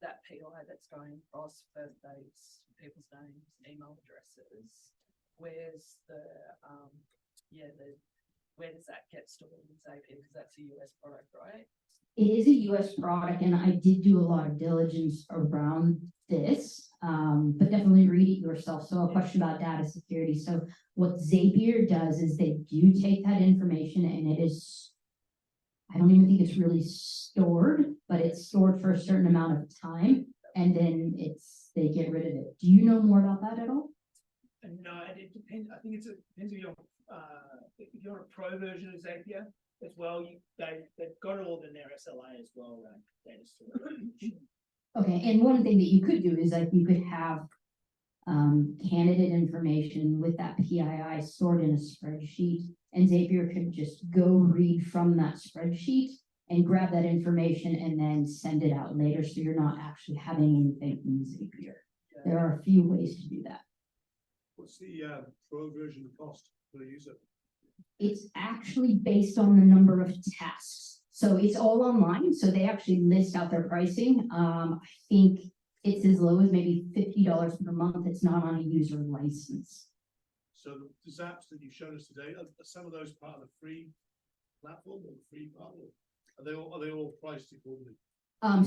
that PI that's going across birthdays, people's names, email addresses, where's the where does that get stored in Zapier? Because that's a US product, right? It is a US product, and I did do a lot of diligence around this, but definitely read it yourself. So a question about data security. So what Zapier does is they do take that information, and it is, I don't even think it's really stored, but it's stored for a certain amount of time, and then they get rid of it. Do you know more about that at all? No, it depends. I think it depends if you're on a pro version of Zapier as well. They've got it all in their SLA as well, data storage. Okay, and one thing that you could do is like you could have candidate information with that PII stored in a spreadsheet, and Zapier could just go read from that spreadsheet and grab that information and then send it out later, so you're not actually having anything in Zapier. There are a few ways to do that. What's the pro version cost per user? It's actually based on the number of tasks. So it's all online. So they actually list out their pricing. I think it's as low as maybe $50 per month. It's not on a user license. So the Zaps that you've shown us today, are some of those part of the free platform or the free part? Are they all priced accordingly?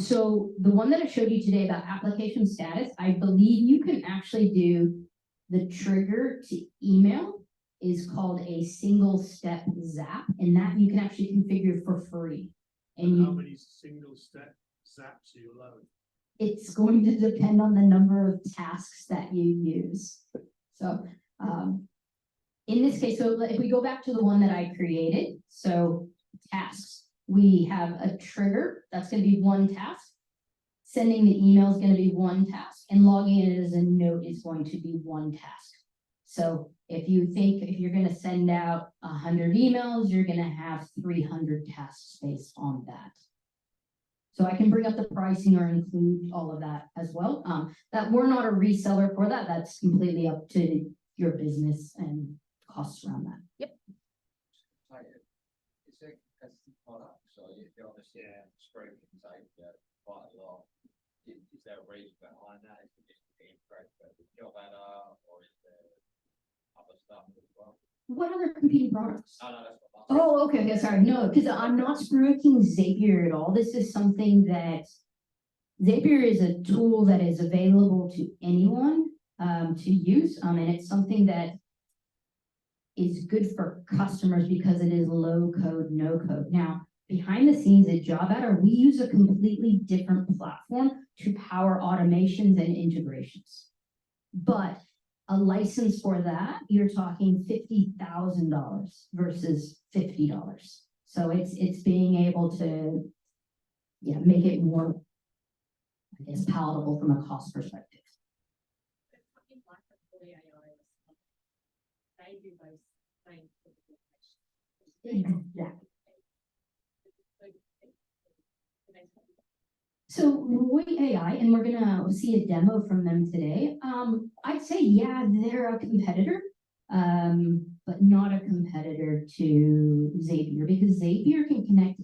So the one that I showed you today about application status, I believe you can actually do the trigger to email is called a single step Zap, and that you can actually configure for free. And how many single step Zaps are you allowed? It's going to depend on the number of tasks that you use. So in this case, so if we go back to the one that I created, so tasks, we have a trigger, that's going to be one task. Sending the email is going to be one task, and logging it as a note is going to be one task. So if you're going to send out 100 emails, you're going to have 300 tasks based on that. So I can bring up the pricing or include all of that as well. That we're not a reseller for that. That's completely up to your business and costs around that. Yep. It's a competitive product, so if you're obviously scraping Zapier quite a lot, is there a reason behind that? Is it just being correct with the job adder, or is there other stuff as well? What other competing products? Oh, no, that's what Oh, okay, sorry. No, because I'm not screwing Zapier at all. This is something that Zapier is a tool that is available to anyone to use. And it's something that is good for customers because it is low code, no code. Now, behind the scenes at JobAdder, we use a completely different platform to power automations and integrations. But a license for that, you're talking $50,000 versus $50. So it's being able to, yeah, make it more, I guess, palatable from a cost perspective. But something like a fully AI or something, they do those same sort of information. Exactly. So, So Roy AI, and we're gonna see a demo from them today. I'd say, yeah, they're a competitor, but not a competitor to Zapier, because Zapier can connect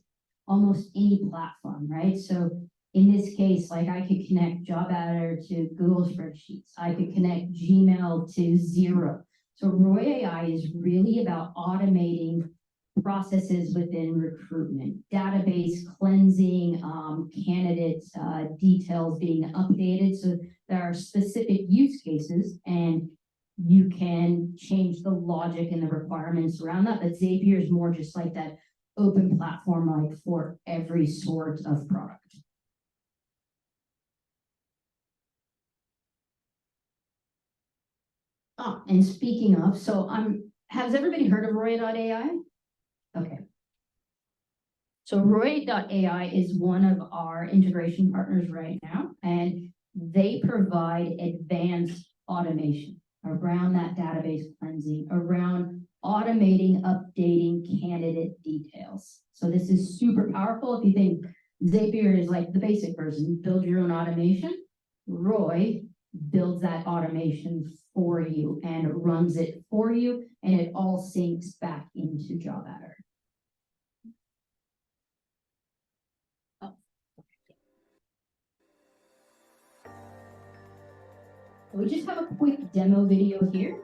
almost any platform, right? So in this case, like I could connect JobAdder to Google Spreadsheets. I could connect Gmail to Xero. So Roy AI is really about automating processes within recruitment, database cleansing, candidates, details being updated. So there are specific use cases and you can change the logic and the requirements around that. But Zapier is more just like that open platform, like for every sort of product. And speaking of, so has everybody heard of Roy.ai? Okay. So Roy.ai is one of our integration partners right now, and they provide advanced automation around that database cleansing, around automating, updating candidate details. So this is super powerful. If you think Zapier is like the basic version, build your own automation, Roy builds that automation for you and runs it for you, and it all syncs back into JobAdder. We just have a quick demo video here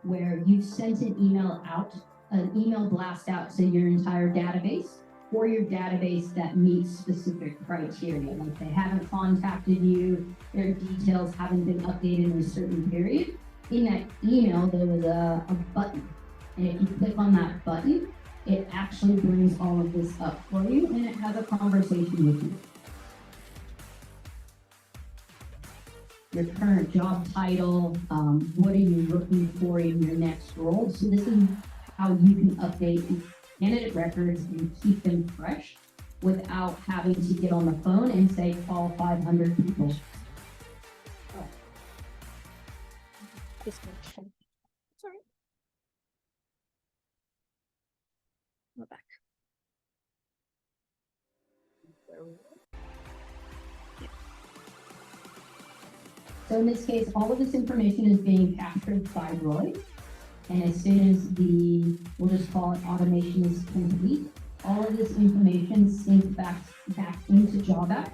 where you've sent an email out, an email blast out to your entire database, or your database that meets specific criteria. Like they haven't contacted you, their details haven't been updated in a certain period. In that email, there was a button. And if you click on that button, it actually brings all of this up for you and it has a conversation with you. Your current job title, what are you looking for in your next role? So this is how you can update candidate records and keep them fresh without having to get on the phone and say, call 500 people. Disconnection. Sorry. We're back. So in this case, all of this information is being captured by Roy. And as soon as we'll just call it automation is complete, all of this information syncs back into JobAdder,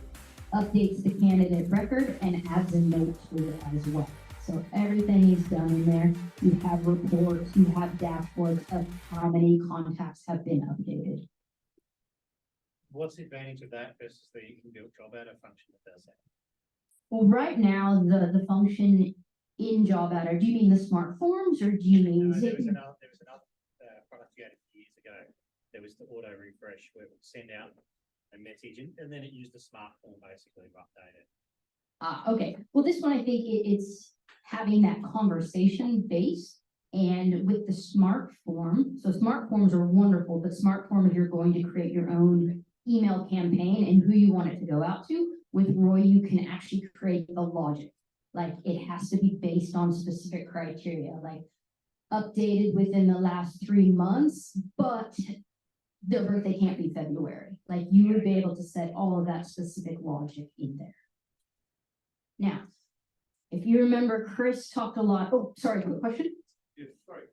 updates the candidate record, and adds a note to it as well. So everything is done in there. You have reports, you have dashboards of how many contacts have been updated. What's the advantage of that versus the inbuilt JobAdder function that does that? Well, right now, the function in JobAdder, do you mean the smart forms or do you mean? No, there was another product you had years ago. There was the auto refresh where it would send out a message and then it used the smart form basically to update it. Okay. Well, this one, I think it's having that conversation base and with the smart form. So smart forms are wonderful, but smart forms, you're going to create your own email campaign and who you want it to go out to. With Roy, you can actually create the logic. Like it has to be based on specific criteria, like updated within the last 3 months, but their birthday can't be February. Like you would be able to set all of that specific logic in there. Now, if you remember, Chris talked a lot. Oh, sorry, quick question. Yes, sorry.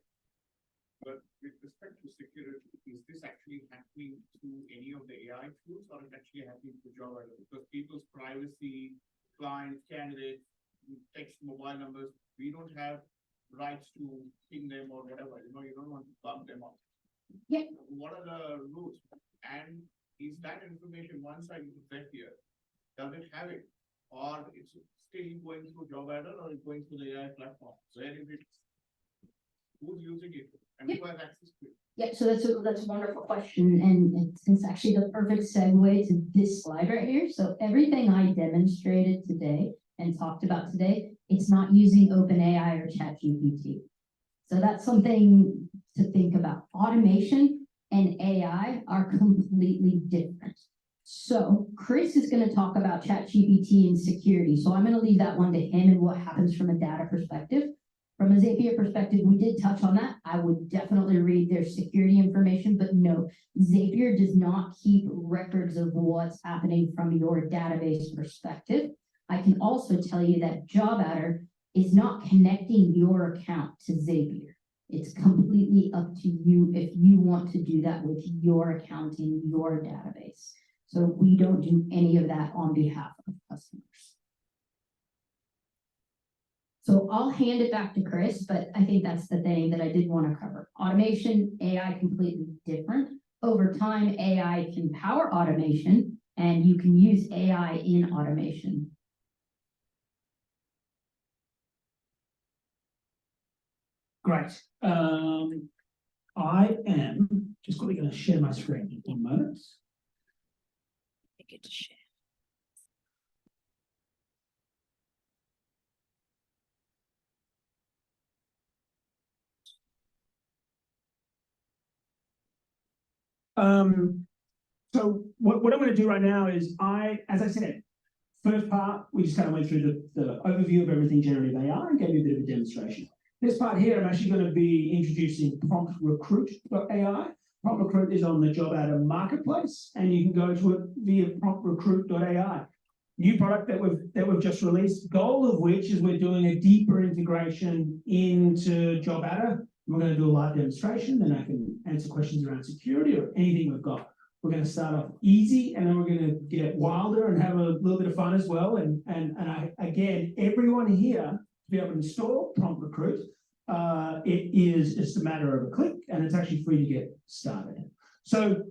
But with respect to security, is this actually happening through any of the AI tools or is it actually happening through JobAdder? Because people's privacy, clients, candidates, text, mobile numbers, we don't have rights to ping them or whatever, you don't want to bump them off. Yeah. What are the rules? And is that information once I get here, does it have it? Or it's still going through JobAdder or it's going through the AI platform? Where is it? who's using it, and Yeah. who has access to it? Yeah, so that's a wonderful question, and it's actually the perfect segue to this slide right here. So everything I demonstrated today and talked about today, it's not using OpenAI or ChatGPT. So that's something to think about. Automation and AI are completely different. So Chris is going to talk about ChatGPT and security. So I'm going to leave that one to him and what happens from a data perspective. From a Zapier perspective, we did touch on that. I would definitely read their security information, but no, Zapier does not keep records of what's happening from your database perspective. I can also tell you that JobAdder is not connecting your account to Zapier. It's completely up to you if you want to do that with your account in your database. So we don't do any of that on behalf of customers. So I'll hand it back to Chris, but I think that's the thing that I did want to cover. Automation, AI completely different. Over time, AI can power automation, and you can use AI in automation. Great. I am just quickly going to share my screen in 1 moment. Good to share. So what I'm going to do right now is as I said, first part, we just kind of went through the overview of everything generative AI and gave you a bit of a demonstration. This part here, I'm actually going to be introducing promptrecruit.ai. Prompt Recruit is on the JobAdder marketplace, and you can go to it via promptrecruit.ai. New product that we've just released, goal of which is we're doing a deeper integration into JobAdder. We're going to do a live demonstration, then I can answer questions around security or anything we've got. We're going to start off easy, and then we're going to get wilder and have a little bit of fun as well. And again, everyone here to be able to install Prompt Recruit, it is just a matter of a click, and it's actually free to get started. So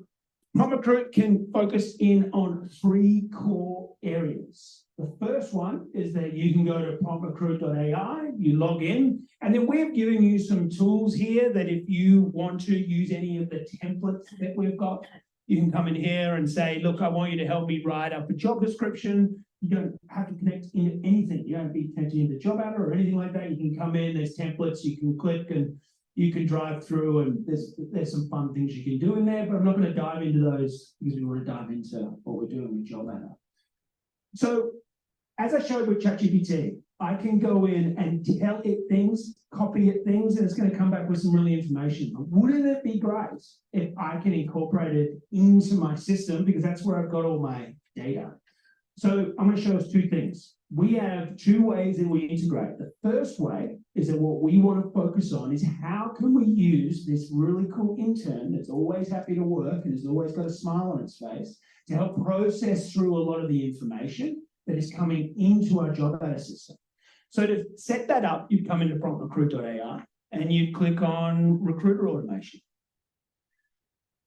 Prompt Recruit can focus in on 3 core areas. The first one is that you can go to promptrecruit.ai, you log in, and then we've given you some tools here that if you want to use any of the templates that we've got, you can come in here and say, look, I want you to help me write up a job description. You don't have to connect into anything. You don't have to be connected into JobAdder or anything like that. You can come in, there's templates, you can click and you can drive through, and there's some fun things you can do in there, but I'm not going to dive into those because we want to dive into what we're doing with JobAdder. So as I showed with ChatGPT, I can go in and tell it things, copy it things, and it's going to come back with some really information. But wouldn't it be great if I can incorporate it into my system, because that's where I've got all my data. So I'm going to show us 2 things. We have 2 ways that we integrate. The first way is that what we want to focus on is how can we use this really cool intern that's always happy to work and has always got a smile on its face to help process through a lot of the information that is coming into our JobAdder system. So to set that up, you come into promptrecruit.ai and you click on Recruiter Automation.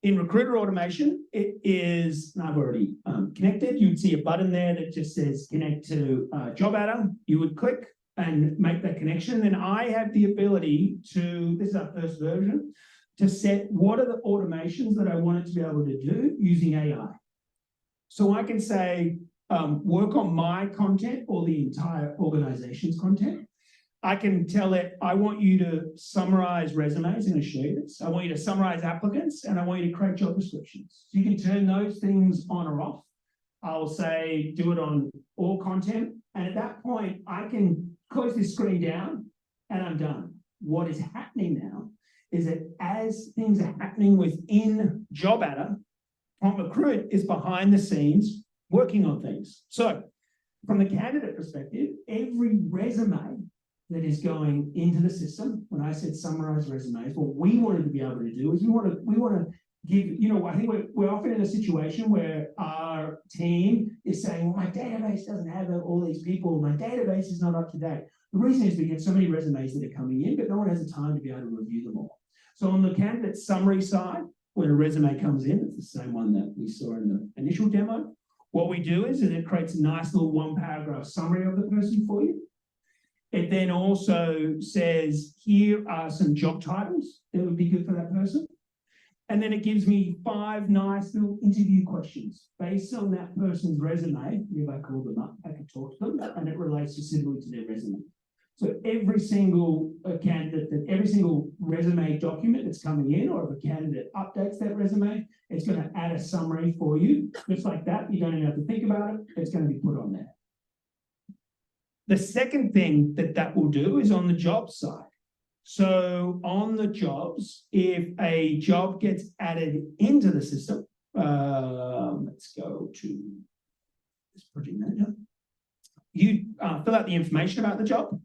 In Recruiter Automation, it is, and I've already connected, you'd see a button there that just says connect to JobAdder. You would click and make that connection. Then I have the ability to, this is our first version, to set what are the automations that I want it to be able to do using AI. So I can say, work on my content or the entire organization's content. I can tell it, I want you to summarize resumes. I'm going to show you this. I want you to summarize applicants, and I want you to create job descriptions. So you can turn those things on or off. I'll say, do it on all content. And at that point, I can close this screen down and I'm done. What is happening now is that as things are happening within JobAdder, Prompt Recruit is behind the scenes working on things. So from the candidate perspective, every resume that is going into the system, when I said summarize resumes, what we wanted to be able to do is we want to give, I think we're often in a situation where our team is saying, well, my database doesn't have all these people, my database is not up to date. The reason is we get so many resumes that are coming in, but no one has the time to be able to review them all. So on the candidate summary side, when a resume comes in, it's the same one that we saw in the initial demo. What we do is it creates a nice little 1-paragraph summary of the person for you. It then also says, here are some job titles that would be good for that person. And then it gives me 5 nice little interview questions based on that person's resume. If I call them up, I can talk to them, and it relates specifically to their resume. So every single candidate, every single resume document that's coming in, or if a candidate updates that resume, it's going to add a summary for you. Just like that, you don't even have to think about it. It's going to be put on there. The second thing that will do is on the job side. So on the jobs, if a job gets added into the system, let's go to this project manager. You fill out the information about the job.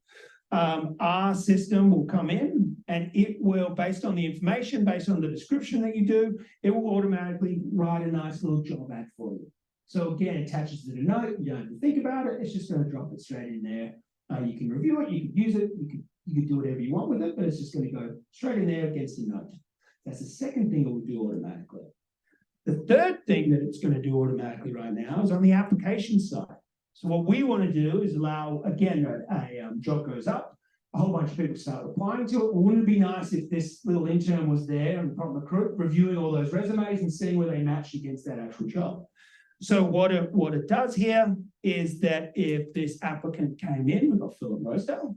Our system will come in and it will, based on the information, based on the description that you do, it will automatically write a nice little job ad for you. So again, it attaches to the note. You don't have to think about it. It's just going to drop it straight in there. You can review it. You can use it. You can do whatever you want with it, but it's just going to go straight in there against the note. That's the second thing it will do automatically. The third thing that it's going to do automatically right now is on the application side. So what we want to do is allow, again, a job goes up, a whole bunch of people start applying to it. Wouldn't it be nice if this little intern was there and from Recruit reviewing all those resumes and seeing where they match against that actual job? So what it does here is that if this applicant came in, we've got Philip Rosedale,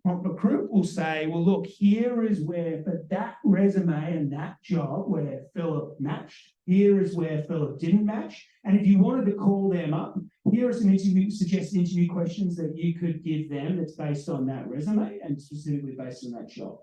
Recruit will say, well, look, here is where for that resume and that job where Philip matched, here is where Philip didn't match. And if you wanted to call them up, here are some suggested interview questions that you could give them that's based on that resume and specifically based on that job.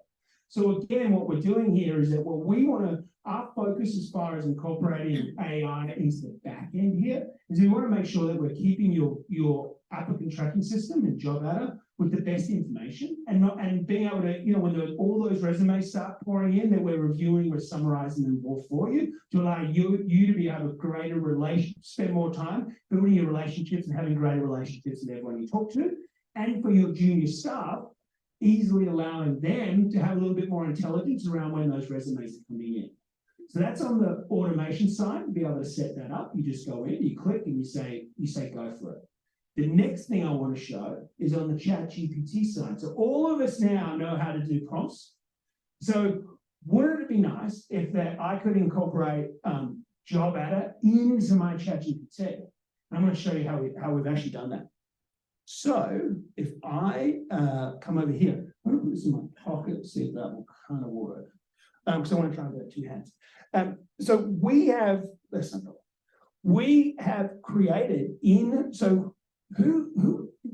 So again, what we're doing here is that what we want to, our focus as far as incorporating AI into the back end here is we want to make sure that we're keeping your applicant tracking system and job adder with the best information and being able to, when all those resumes start pouring in, that we're reviewing, we're summarizing them all for you to allow you to be able to spend more time building your relationships and having greater relationships with everyone you talk to. And for your junior staff, easily allowing them to have a little bit more intelligence around when those resumes are coming in. So that's on the automation side, to be able to set that up. You just go in, you click, and you say go for it. The next thing I want to show is on the ChatGPT side. So all of us now know how to do prompts. So wouldn't it be nice if that I could incorporate job adder into my ChatGPT? And I'm going to show you how we've actually done that. So if I come over here, I'm going to put this in my pocket, see if that will kind of work. Because I want to try and do it 2 hands. So we have, created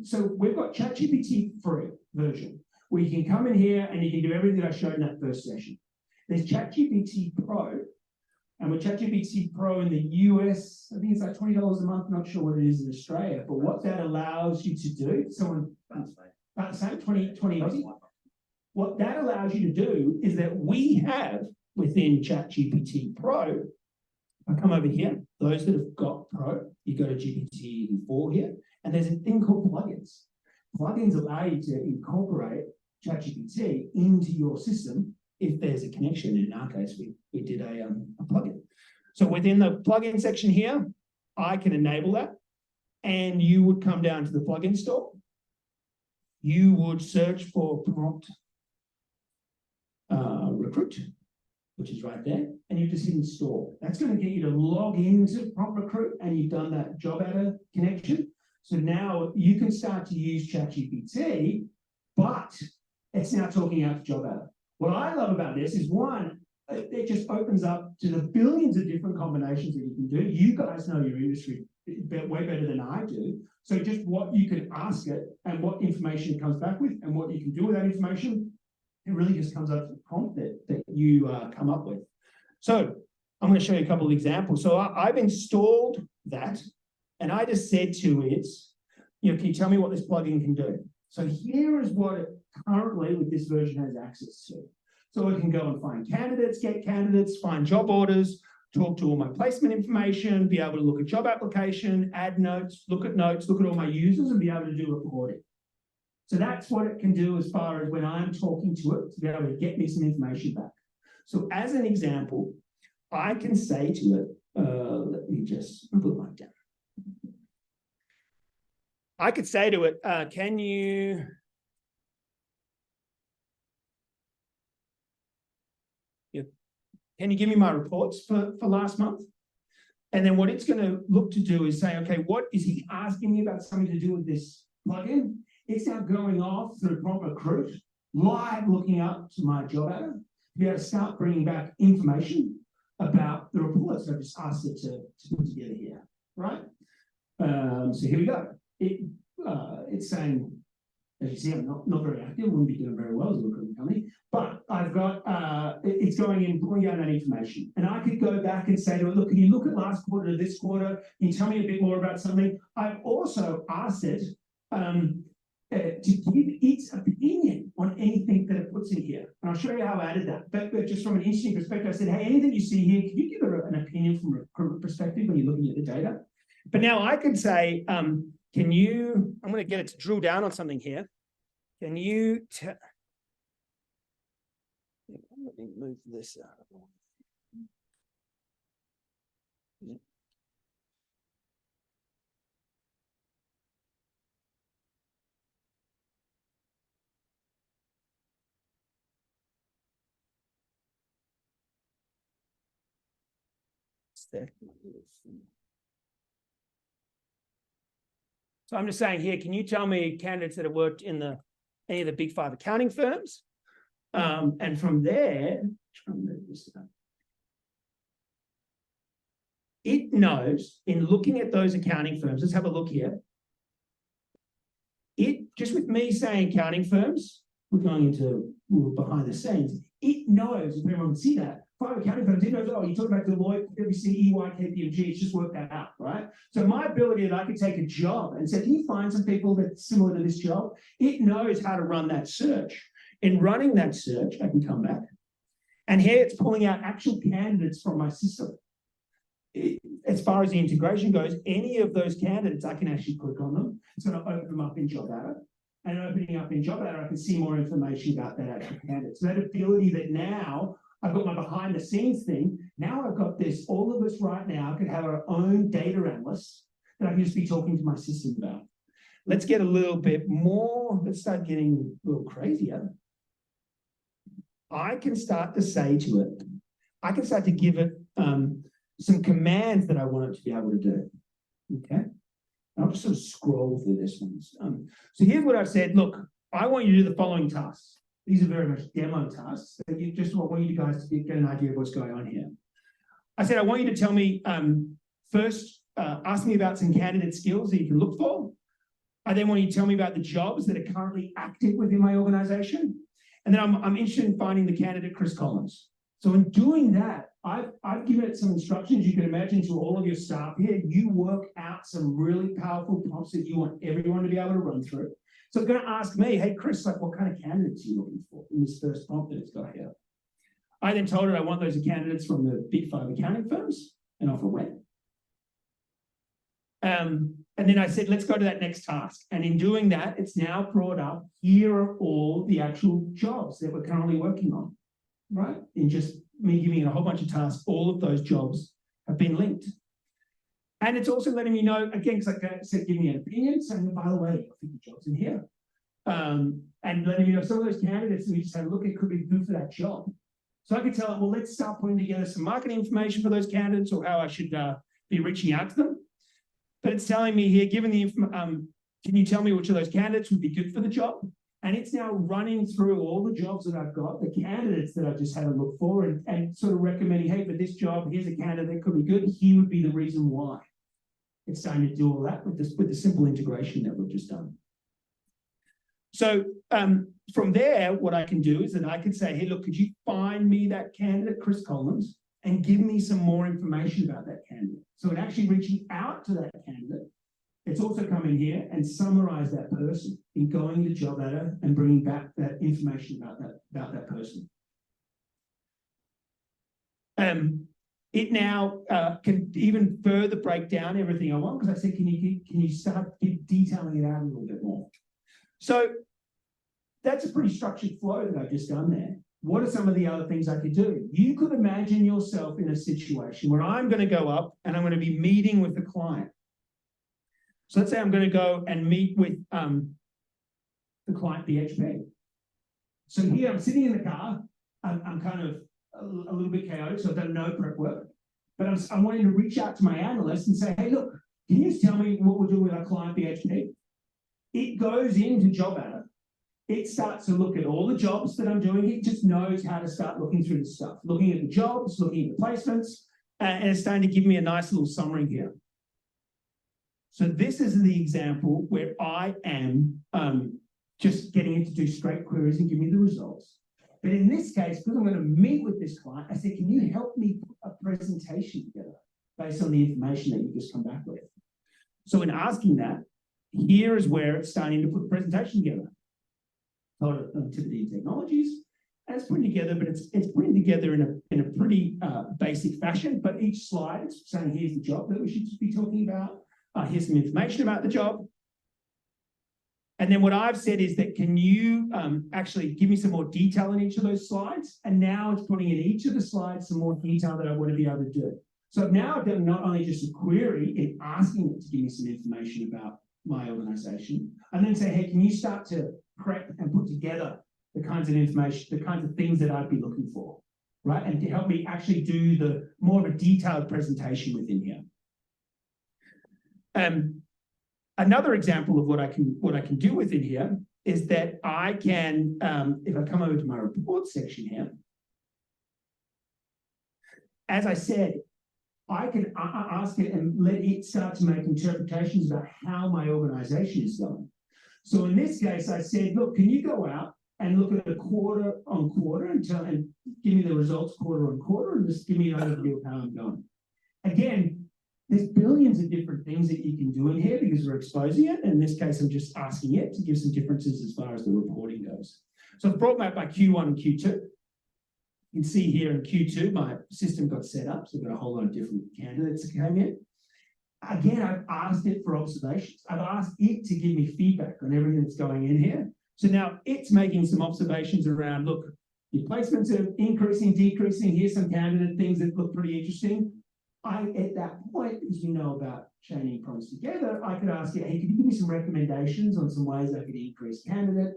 so we've got ChatGPT free version where you can come in here and you can do everything that I showed in that first session. There's ChatGPT Pro, and with ChatGPT Pro in the US, I think it's like $20 a month, not sure what it is in Australia, but what that allows you to do, about the same, 20 Aussie. What that allows you to do is that we have within ChatGPT Pro, I come over here, those that have got Pro, you go to GPT-4 here, and there's a thing called plugins. Plugins allow you to incorporate ChatGPT into your system if there's a connection. In our case, we did a plugin. So within the plugin section here, I can enable that, and you would come down to the plugin store. You would search for prompt recruit, which is right there, and you just hit install. That's going to get you to log into Prompt Recruit, and you've done that job adder connection. So now you can start to use ChatGPT, but it's now talking out to job adder. What I love about this is, one, it just opens up to the billions of different combinations that you can do. You guys know your industry way better than I do. So just what you can ask it and what information it comes back with and what you can do with that information, it really just comes up to the prompt that you come up with. So I'm going to show you a couple of examples. So I've installed that, and I just said to it, can you tell me what this plugin can do? So here is what it currently with this version has access to. So it can go and find candidates, get candidates, find job orders, talk to all my placement information, be able to look at job application, add notes, look at all my users, and be able to do reporting. So that's what it can do as far as when I'm talking to it, to be able to get me some information back. So as an example, I can say to it, let me just put mine down. I could say to it, can you can you give me my reports for last month? And then what it's going to look to do is say, okay, what is he asking me about something to do with this plugin? It's now going off through Prompt Recruit, live looking up to my job adder, to be able to start bringing back information about the reports I've just asked it to put together here, right? So here we go. It's saying, as you see, I'm not very active, wouldn't be doing very well as a recruitment company, but I've got, it's going in, pulling out that information. And I could go back and say to it, look, can you look at last quarter to this quarter? Can you tell me a bit more about something? I've also asked it to give its opinion on anything that it puts in here. And I'll show you how I added that. But just from an interesting perspective, I said, hey, anything you see here, can you give it an opinion from a recruitment perspective when you're looking at the data? But now I could say, can you, I'm going to get it to drill down on something here. Can you let me move this out. So I'm just saying here, can you tell me candidates that have worked in any of the big 5 accounting firms? And from there, try and move this up. It knows in looking at those accounting firms, let's have a look here. It, just with me saying accounting firms, we're going into behind the scenes. It knows, if everyone can see that, 5 accounting firms, it knows, oh, you're talking about Deloitte, PwC, EY, KPMG, it's just worked that out, right? So my ability that I could take a job and say, can you find some people that's similar to this job? It knows how to run that search. In running that search, I can come back. And here it's pulling out actual candidates from my system. As far as the integration goes, any of those candidates, I can actually click on them. It's going to open them up in Job Adder. And opening up in Job Adder, I can see more information about that actual candidate. So that ability that now I've got my behind the scenes thing. Now I've got this, all of us right now could have our own data analysts that I can just be talking to my system about. Let's get a little bit more, let's start getting a little crazier. I can start to say to it, I can start to give it some commands that I want it to be able to do. Okay. I'll just sort of scroll through this one. So here's what I've said. Look, I want you to do the following tasks. These are very much demo tasks. So you just want you guys to get an idea of what's going on here. I said, I want you to tell me first, ask me about some candidate skills that you can look for. I then want you to tell me about the jobs that are currently active within my organization. And then I'm interested in finding the candidate, Chris Collins. So in doing that, I've given it some instructions. You can imagine to all of your staff here, you work out some really powerful prompts that you want everyone to be able to run through. So it's going to ask me, hey, Chris, like what kind of candidates are you looking for in this first prompt that it's got here? I then told it I want those candidates from the big 5 accounting firms, and off it went. And then I said, let's go to that next task. And in doing that, it's now brought up, here are all the actual jobs that we're currently working on, right? In just me giving it a whole bunch of tasks, all of those jobs have been linked. And it's also letting me know, again, because I said, give me an opinion, saying, by the way, I think the job's in here. And letting me know some of those candidates that we just had a look at could be good for that job. So I could tell it, well, let's start putting together some marketing information for those candidates or how I should be reaching out to them. But it's telling me here, given the can you tell me which of those candidates would be good for the job? And it's now running through all the jobs that I've got, the candidates that I've just had a look for, and sort of recommending, hey, for this job, here's a candidate that could be good. Here would be the reason why. It's starting to do all that with the simple integration that we've just done. So from there, what I can do is that I could say, hey, look, could you find me that candidate, Chris Collins, and give me some more information about that candidate? So in actually reaching out to that candidate, it's also coming here and summarize that person in going to Job Adder and bringing back that information about that person. It now can even further break down everything I want, because I said, can you start detailing it out a little bit more? So that's a pretty structured flow that I've just done there. What are some of the other things I could do? You could imagine yourself in a situation where I'm going to go up and I'm going to be meeting with the client. So let's say I'm going to go and meet with the client, BHP. So here I'm sitting in the car. I'm kind of a little bit chaotic, so I've done no prep work. But I'm wanting to reach out to my analyst and say, hey, look, can you just tell me what we're doing with our client BHP? It goes into Job Adder. It starts to look at all the jobs that I'm doing. It just knows how to start looking through the stuff, looking at the jobs, looking at the placements, and it's starting to give me a nice little summary here. So this is the example where I am just getting it to do straight queries and give me the results. But in this case, because I'm going to meet with this client, I said, can you help me put a presentation together based on the information that you've just come back with? So in asking that, here is where it's starting to put the presentation together. Activity and technologies, and it's putting together, but it's putting together in a pretty basic fashion. But each slide is saying, here's the job that we should be talking about. Here's some information about the job. And then what I've said is that, can you actually give me some more detail in each of those slides? And now it's putting in each of the slides some more detail that I want to be able to do. So now I've done not only just a query in asking it to give me some information about my organization, and then say, hey, can you start to prep and put together the kinds of information, the kinds of things that I'd be looking for, right? And to help me actually do the more of a detailed presentation within here. Another example of what I can do within here is that I can, if I come over to my report section here, as I said, I can ask it and let it start to make interpretations about how my organization is going. So in this case, I said, look, can you go out and look at a quarter on quarter and give me the results quarter on quarter and just give me an overview of how I'm going. Again, there's billions of different things that you can do in here because we're exposing it. In this case, I'm just asking it to give some differences as far as the reporting goes. So I've brought back my Q1 and Q2. You can see here in Q2, my system got set up. So I've got a whole lot of different candidates that came in. Again, I've asked it for observations. I've asked it to give me feedback on everything that's going in here. So now it's making some observations around, look, your placements are increasing, decreasing. Here's some candidate things that look pretty interesting. At that point, because we know about chaining problems together, I could ask it, hey, could you give me some recommendations on some ways I could increase candidate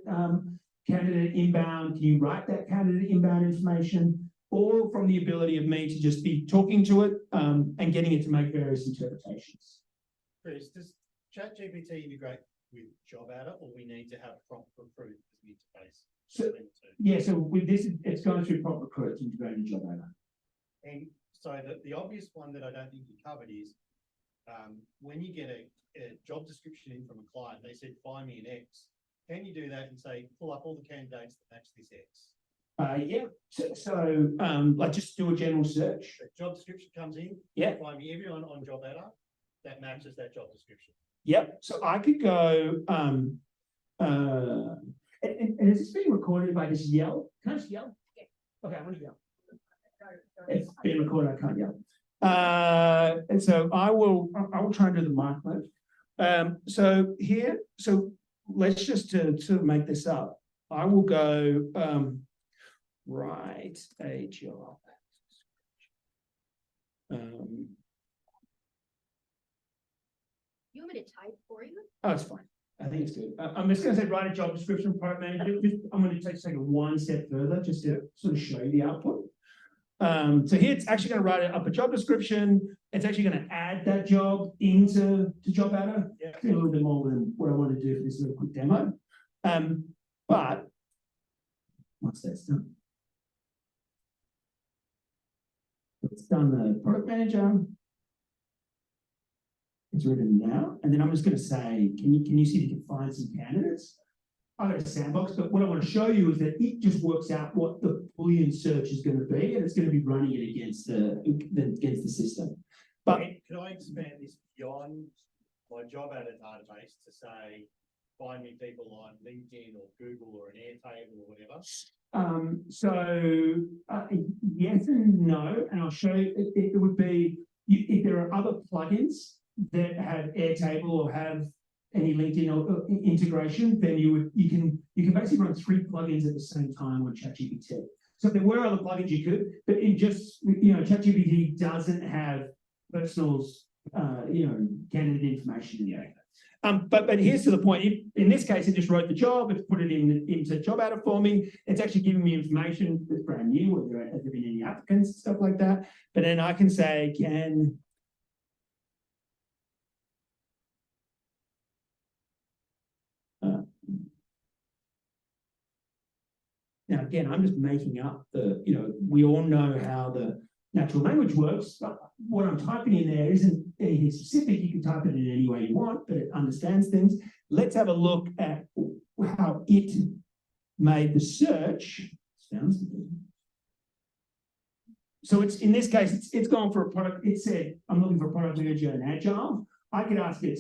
inbound? Can you write that candidate inbound information? All from the ability of me to just be talking to it and getting it to make various interpretations. Chris, does ChatGPT integrate with Job Adder, or we need to have Prompt Recruit as an interface? So with this, it's going through Prompt Recruit to integrate in Job Adder. And so the obvious one that I don't think you covered is when you get a job description in from a client, they said, find me an X. Can you do that and say, pull up all the candidates that match this X? Yeah. So like just do a general search. The job description comes in. Yeah. Find me everyone on Job Adder that matches that job description. Yep. So I could go. And is this being recorded if I just yell? Can I just yell? Yeah. Okay, I'm gonna yell. It's being recorded. I can't yell. And so I will try and do the mic mode. So here. So let's just to sort of make this up. I will go. Write a job. You want me to type for you? Oh, it's fine. I think it's good. I'm just going to say write a job description, product manager. I'm going to take it one step further just to sort of show you the output. So here it's actually going to write up a job description. It's actually going to add that job into Job Adder. Yeah. A little bit more than what I want to do for this little quick demo. But once that's done, it's done the product manager. It's written now, and then I'm just going to say, can you see if you can find some candidates? I've got a sandbox, but what I want to show you is that it just works out what the Boolean search is going to be, and it's going to be running it against the system. But can I expand this beyond my Job Adder database to say, find me people on LinkedIn or Google or an Airtable or whatever? Yes and no, and I'll show you. It would be if there are other plugins that have Airtable or have any LinkedIn or integration, then you can basically run 3 plugins at the same time on ChatGPT. So if there were other plugins you could, but in just ChatGPT doesn't have personal candidate information in there. But here's to the point. In this case, it just wrote the job. It's put it into job adder for me. It's actually giving me information that's brand new, whether has there been any applicants, stuff like that. But then I can say, now again, I'm just making up we all know how the natural language works, but what I'm typing in there isn't anything specific. You can type it in any way you want, but it understands things. Let's have a look at how it made the search. So it's in this case, it's gone for a product. It said, I'm looking for a product manager in Agile. I could ask it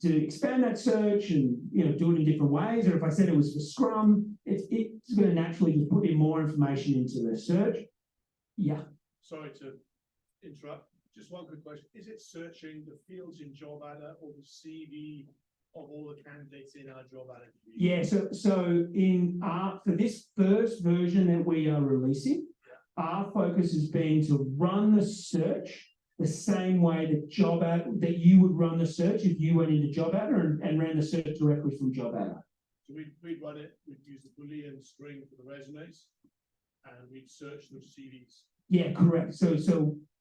to expand that search and do it in different ways. Or if I said it was for Scrum, it's going to naturally just put in more information into the search. Yeah. Sorry to interrupt. Just one quick question. Is it searching the fields in job adder or the CV of all the candidates in our job adder? Yeah, so for this first version that we are releasing, our focus has been to run the search the same way that you would run the search if you went into job adder and ran the search directly from job adder. So we'd run it, we'd use the Boolean string for the resumes, and we'd search those CVs. Yeah, correct. So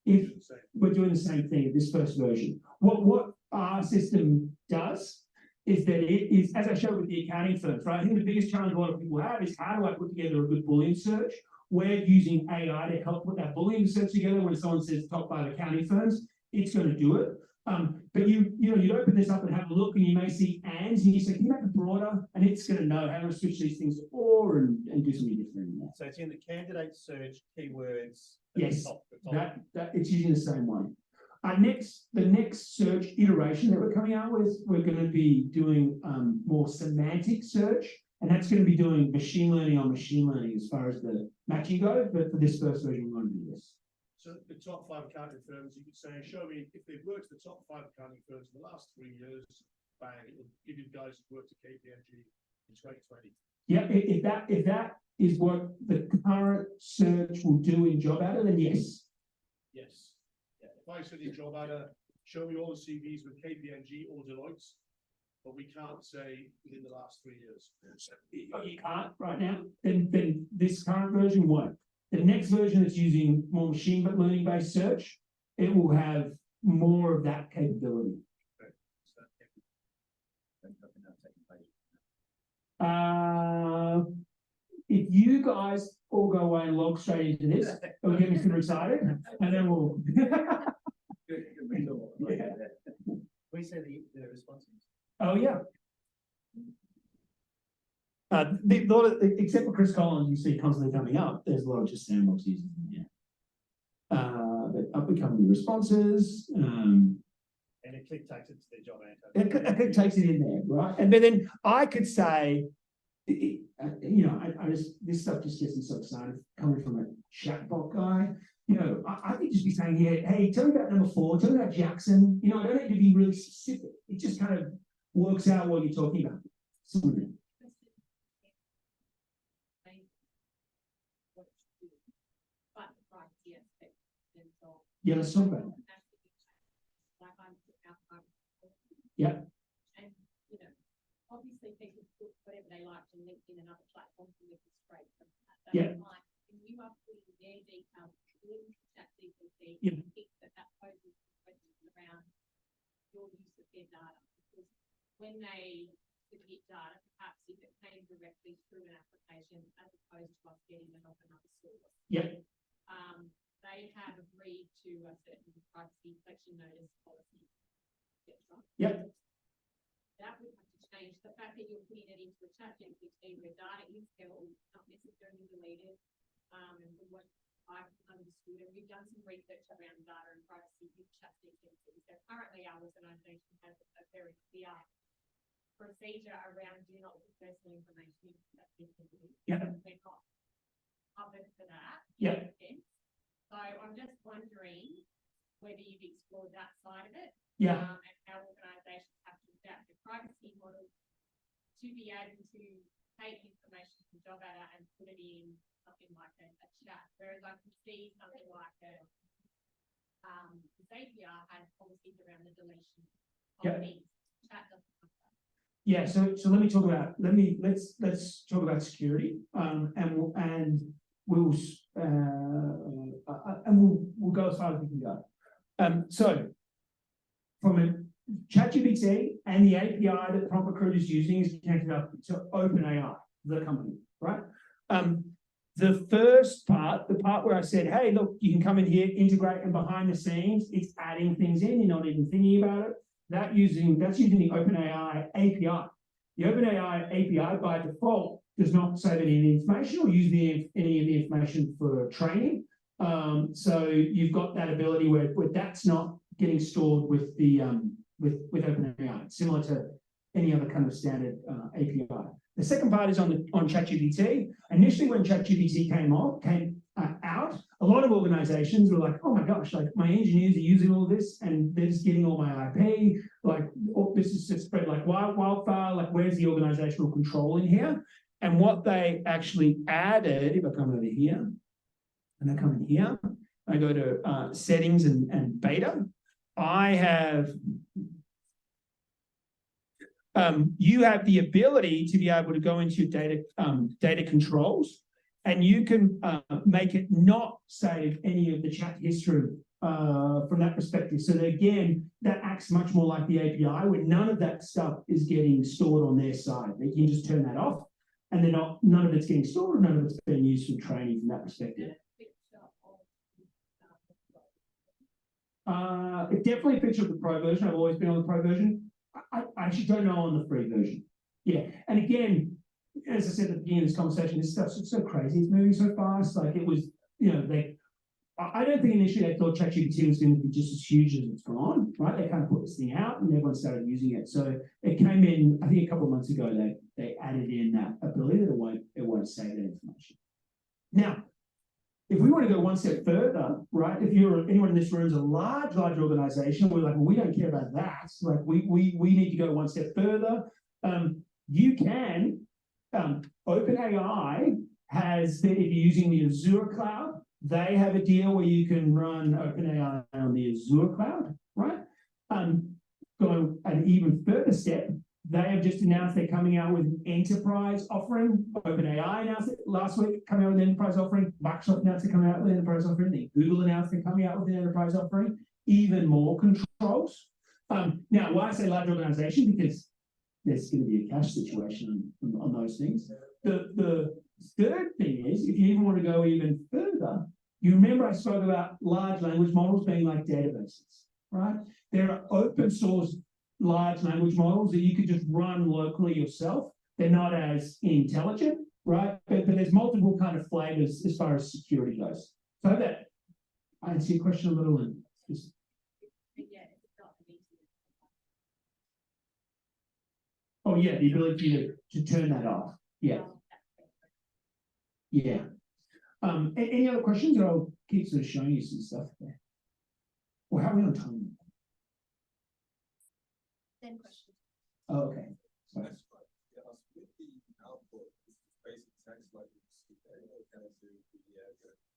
if we're doing the same thing in this first version, what our system does is that it is, as I showed with the accounting firms, right? I think the biggest challenge a lot of people have is how do I put together a good Boolean search? We're using AI to help put that Boolean search together. When someone says top 5 accounting firms, it's going to do it. But you'd open this up and have a look, and you may see ands, and you say, can you make it broader? And it's going to know how to switch these things to or and do something different. So it's in the candidate search keywords. Yes, that it's using the same way. The next search iteration that we're coming out with, we're going to be doing more semantic search, and that's going to be doing machine learning on machine learning as far as the matching goes. But for this first version, we're going to do this. So the top 5 accounting firms, you could say, show me if they've worked for the top 5 accounting firms in the last 3 years. Bang, it'll give you guys who worked at KPMG in 2020. Yeah, if that is what the current search will do in job adder, then yes. Yes. Yeah. If I said in job adder, show me all the CVs with KPMG or Deloitte, but we can't say within the last 3 years. You can't right now. Then this current version won't. The next version that's using more machine learning based search, it will have more of that capability. If you guys all go away and log straight into this, it'll get me super excited, and then we'll. Yeah. We say the responses. Oh yeah. Except for Chris Collins, you see constantly coming up. There's a lot of just sandbox users. Yeah. But up become the responses. And it click takes it to the job answer. It takes it in there, right? And then I could say, I just this stuff just gets me so excited coming from a chatbot guy. I could just be saying here, hey, tell me about number 4, tell me about Jackson. I don't need to be really specific. It just kind of works out what you're talking about. Yeah, let's talk about it. Yeah. And obviously people put whatever they like to LinkedIn and other platforms and we can scrape from that. Yeah. When you are putting their details in ChatGPT, Yeah. you think that poses questions around your use of their data. Because when they submit data, perhaps if it came directly through an application as opposed to us getting it off another source. Yeah. They have agreed to a certain privacy collection notice policy. Yep. That would have to change. The fact that you're putting it into a ChatGPT where data is held, not necessarily deleted. And from what I've understood, and we've done some research around data and privacy with ChatGPT. So currently our organisation has a very clear procedure around do not put personal information into ChatGPT. Yeah. We're not covered for that. Yeah. So I'm just wondering whether you've explored that side of it. Yeah. And how organisations have to adapt the privacy model to be able to take information from job adder and put it in something like a chat. Whereas I can see something like Zapier has policies around the deletion of things. chat doesn't have that. Yeah, so let me talk about, let's talk about security, and we'll go as far as we can go. So from a ChatGPT and the API that Prompt Recruiter is using is connected up to OpenAI, the company, right? The first part, the part where I said, hey, look, you can come in here, integrate, and behind the scenes, it's adding things in, you're not even thinking about it. That's using the OpenAI API. The OpenAI API by default does not save any of the information or use any of the information for training. So you've got that ability where that's not getting stored with the with OpenAI, similar to any other kind of standard API. The second part is on ChatGPT. Initially, when ChatGPT came out, a lot of organizations were like, oh my gosh, like my engineers are using all this and they're just getting all my IP. Like, oh, this is just spread like wildfire. Like, where's the organizational control in here? And what they actually added, if I come over here, and I come in here, I go to settings and beta, I have you have the ability to be able to go into data controls, and you can make it not save any of the chat history from that perspective. So that, again, that acts much more like the API, where none of that stuff is getting stored on their side. They can just turn that off, and they're none of it's getting stored, none of it's being used for training from that perspective. It definitely featured the pro version. I've always been on the pro version. I actually don't know on the free version. Yeah, and again, as I said at the beginning of this conversation, this stuff's so crazy. It's moving so fast. Like, it was, I don't think initially they thought ChatGPT was going to be just as huge as it's gone, right? They kind of put this thing out and everyone started using it. So it came in, I think a couple of months ago, they added in that ability that it won't save that information. Now, if we want to go one step further, right? If anyone in this room is a large organization, we're like, well, we don't care about that. Like, we need to go one step further. You can, OpenAI has, if you're using the Azure cloud, they have a deal where you can run OpenAI on the Azure cloud, right? Go an even further step. They have just announced they're coming out with an enterprise offering. OpenAI announced it last week, coming out with an enterprise offering. Microsoft announced they're coming out with an enterprise offering. Google announced they're coming out with an enterprise offering. Even more controls. Now, why I say large organization? Because there's going to be a cash situation on those things. The third thing is, if you even want to go even further, you remember I spoke about large language models being like databases, right? There are open source large language models that you could just run locally yourself. They're not as intelligent, right? But there's multiple kind of flavors as far as security goes. So I hope that I answer your question a little and just. Oh yeah, the ability to turn that off. Yeah. Yeah. Any other questions, or I'll keep sort of showing you some stuff there. Or how are we on time? 10 questions. Oh, okay. Sorry.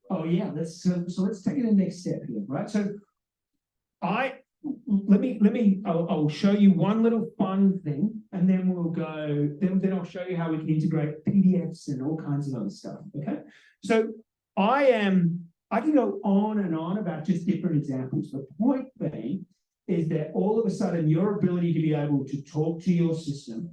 Oh yeah, let's take it the next step here, right? So I'll show you one little fun thing, and then we'll go, then I'll show you how we can integrate PDFs and all kinds of other stuff. Okay. So I can go on and on about just different examples. The point being is that all of a sudden your ability to be able to talk to your system,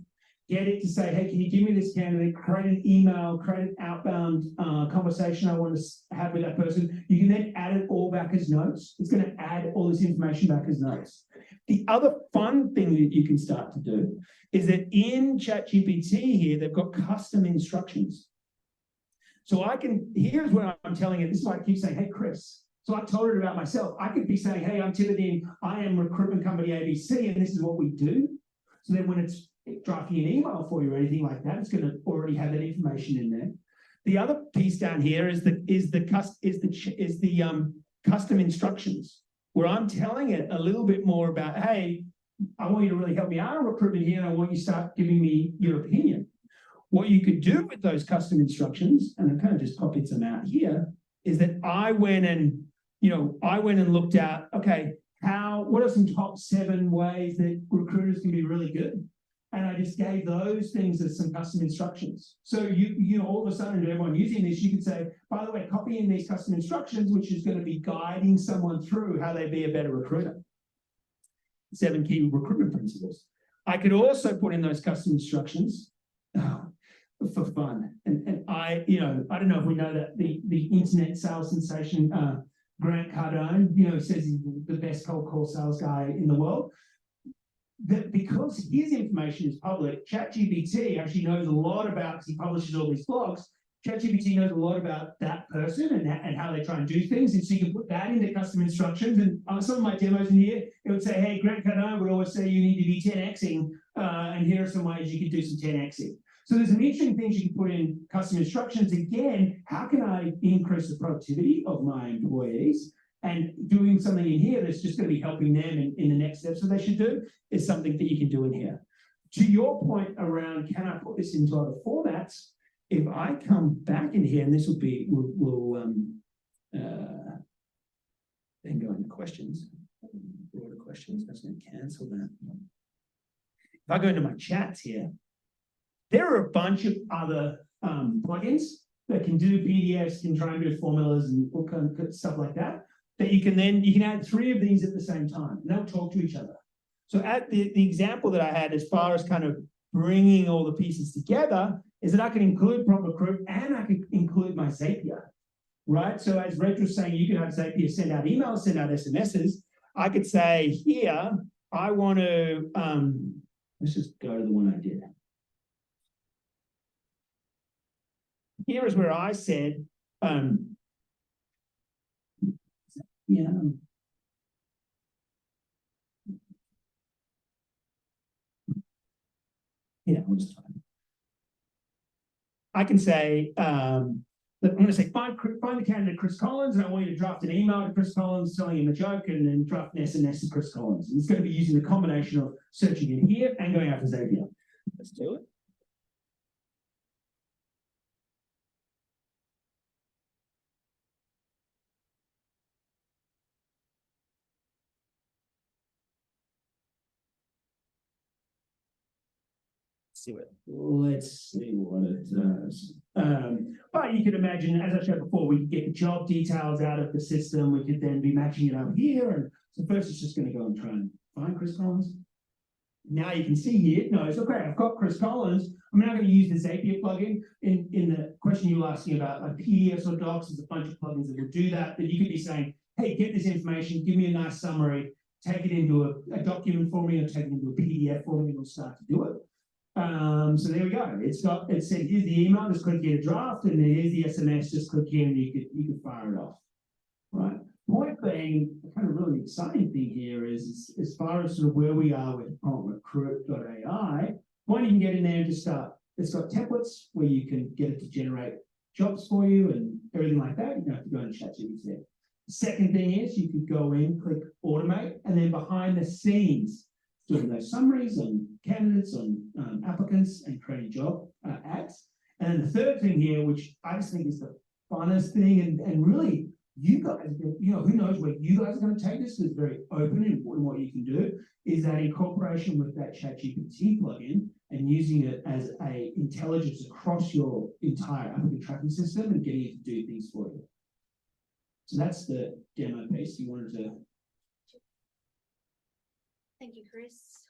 get it to say, hey, can you give me this candidate, create an email, create an outbound conversation I want to have with that person. You can then add it all back as notes. It's going to add all this information back as notes. The other fun thing that you can start to do is that in ChatGPT here, they've got custom instructions. So here's what I'm telling it. This is why I keep saying, hey, Chris. So I told her about myself. I could be saying, hey, I'm Timothy, I am recruitment company ABC, and this is what we do. So then when it's drafting an email for you or anything like that, it's going to already have that information in there. The other piece down here is the custom instructions, where I'm telling it a little bit more about, hey, I want you to really help me out on recruitment here, and I want you to start giving me your opinion. What you could do with those custom instructions, and I kind of just copied some out here, is that I went and looked at, okay, what are some top 7 ways that recruiters can be really good? And I just gave those things as some custom instructions. So you know, all of a sudden, everyone using this, you could say, by the way, copy in these custom instructions, which is going to be guiding someone through how they be a better recruiter. 7 key recruitment principles. I could also put in those custom instructions for fun. And I don't know if we know that the internet sales sensation, Grant Cardone, says he's the best cold call sales guy in the world. That because his information is public, ChatGPT actually knows a lot about, because he publishes all these blogs, ChatGPT knows a lot about that person and how they try and do things. And so you can put that into custom instructions. And on some of my demos in here, it would say, hey, Grant Cardone would always say you need to be 10xing, and here are some ways you could do some 10xing. So there's some interesting things you can put in custom instructions. Again, how can I increase the productivity of my employees? And doing something in here that's just going to be helping them in the next steps that they should do is something that you can do in here. To your point around, can I put this into other formats? If I come back in here, and this will be, we'll then go into questions, broader questions. That's going to cancel that. If I go into my chats here, there are a bunch of other plugins that can do PDFs, can try and do formulas and all kind of stuff like that. That you can add 3 of these at the same time, and they'll talk to each other. So at the example that I had, as far as kind of bringing all the pieces together, is that I can include Prompt Recruit and I can include my Zapier, right? So as Rach was saying, you can have Zapier send out emails, send out SMSs. I could say here, I want to, let's just go to the one I did. Here is where I said, yeah. Yeah, I'll just type. I can say, I'm going to say, find the candidate Chris Collins, and I want you to draft an email to Chris Collins telling him a joke, and then draft an SMS to Chris Collins. And it's going to be using the combination of searching in here and going out to Zapier. Let's do it. Let's see what it does. But you could imagine, as I showed before, we could get the job details out of the system. We could then be matching it up here. And so first it's just going to go and try and find Chris Collins. Now you can see here, it knows, okay, I've got Chris Collins. I'm now going to use the Zapier plugin. In the question you were asking about like PDFs or docs, there's a bunch of plugins that will do that. But you could be saying, hey, get this information, give me a nice summary, take it into a document for me, or take it into a PDF for me, and we'll start to do it. So there we go. It said, here's the email, just click here to draft, and then here's the SMS, just click here and you could fire it off. Right. Point being, the kind of really exciting thing here is as far as sort of where we are with recruit.ai, one you can get in there and just start. It's got templates where you can get it to generate jobs for you and everything like that. You don't have to go into ChatGPT. The second thing is you could go in, click automate, and then behind the scenes, doing those summaries on candidates, on applicants, and creating job ads. And then the third thing here, which I just think is the funnest thing, and really, you guys, who knows where you guys are going to take this, because it's very open in what you can do, is that incorporation with that ChatGPT plugin and using it as a intelligence across your entire applicant tracking system and getting it to do things for you. So that's the demo piece you wanted to. Thank you, Chris.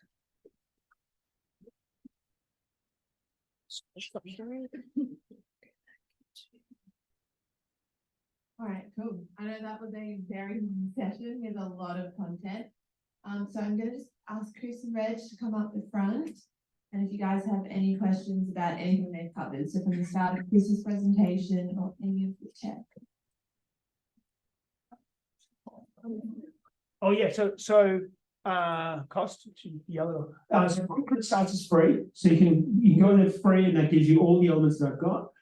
All right, cool. I know that was a very long session with a lot of content. So I'm going to just ask Chris and Reg to come up the front. And if you guys have any questions about anything they've covered, so from the start of Chris's presentation or any of the chat. Oh yeah, so cost yellow. So Recruitment starts as free, so you can go in there free, and that gives you all the elements that I've got.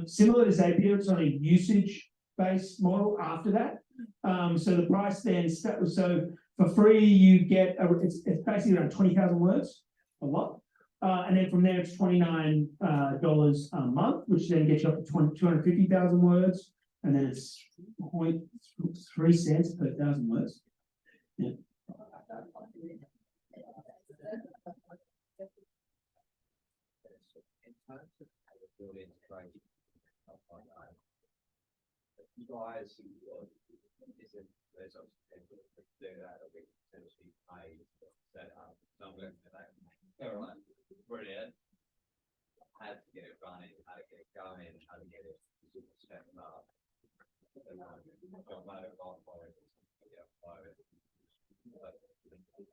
Similar to Zapier, it's on a usage-based model after that. So the price then, so for free you get it's basically around 20,000 words, a lot. And then from there it's $29 a month, which then gets you up to 250,000 words, and then it's 0.3 cents per 1,000 words. Yeah. In terms of how the build integration, stuff like that, you guys, is it, there's obviously people that do that, or we potentially pay set up, some of them, they're like, brilliant. How to get it running, how to get it going, how to get it set up.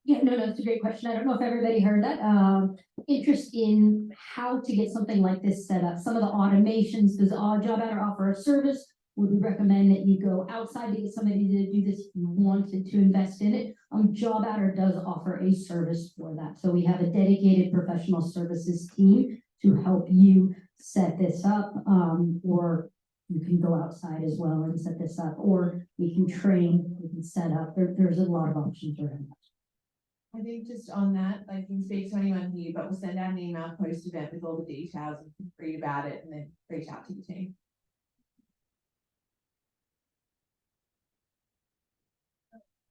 Yeah, no, it's a great question. I don't know if everybody heard that. Interest in how to get something like this set up. Some of the automations, does JobAdder offer a service? Would we recommend that you go outside to get somebody to do this if you wanted to invest in it? JobAdder does offer a service for that. So we have a dedicated professional services team to help you set this up, or you can go outside as well and set this up, or we can train, we can set up. There's a lot of options around that. I think just on that, I can speak to anyone here, but we'll send out an email post-event with all the details and you can read about it and then reach out to the team.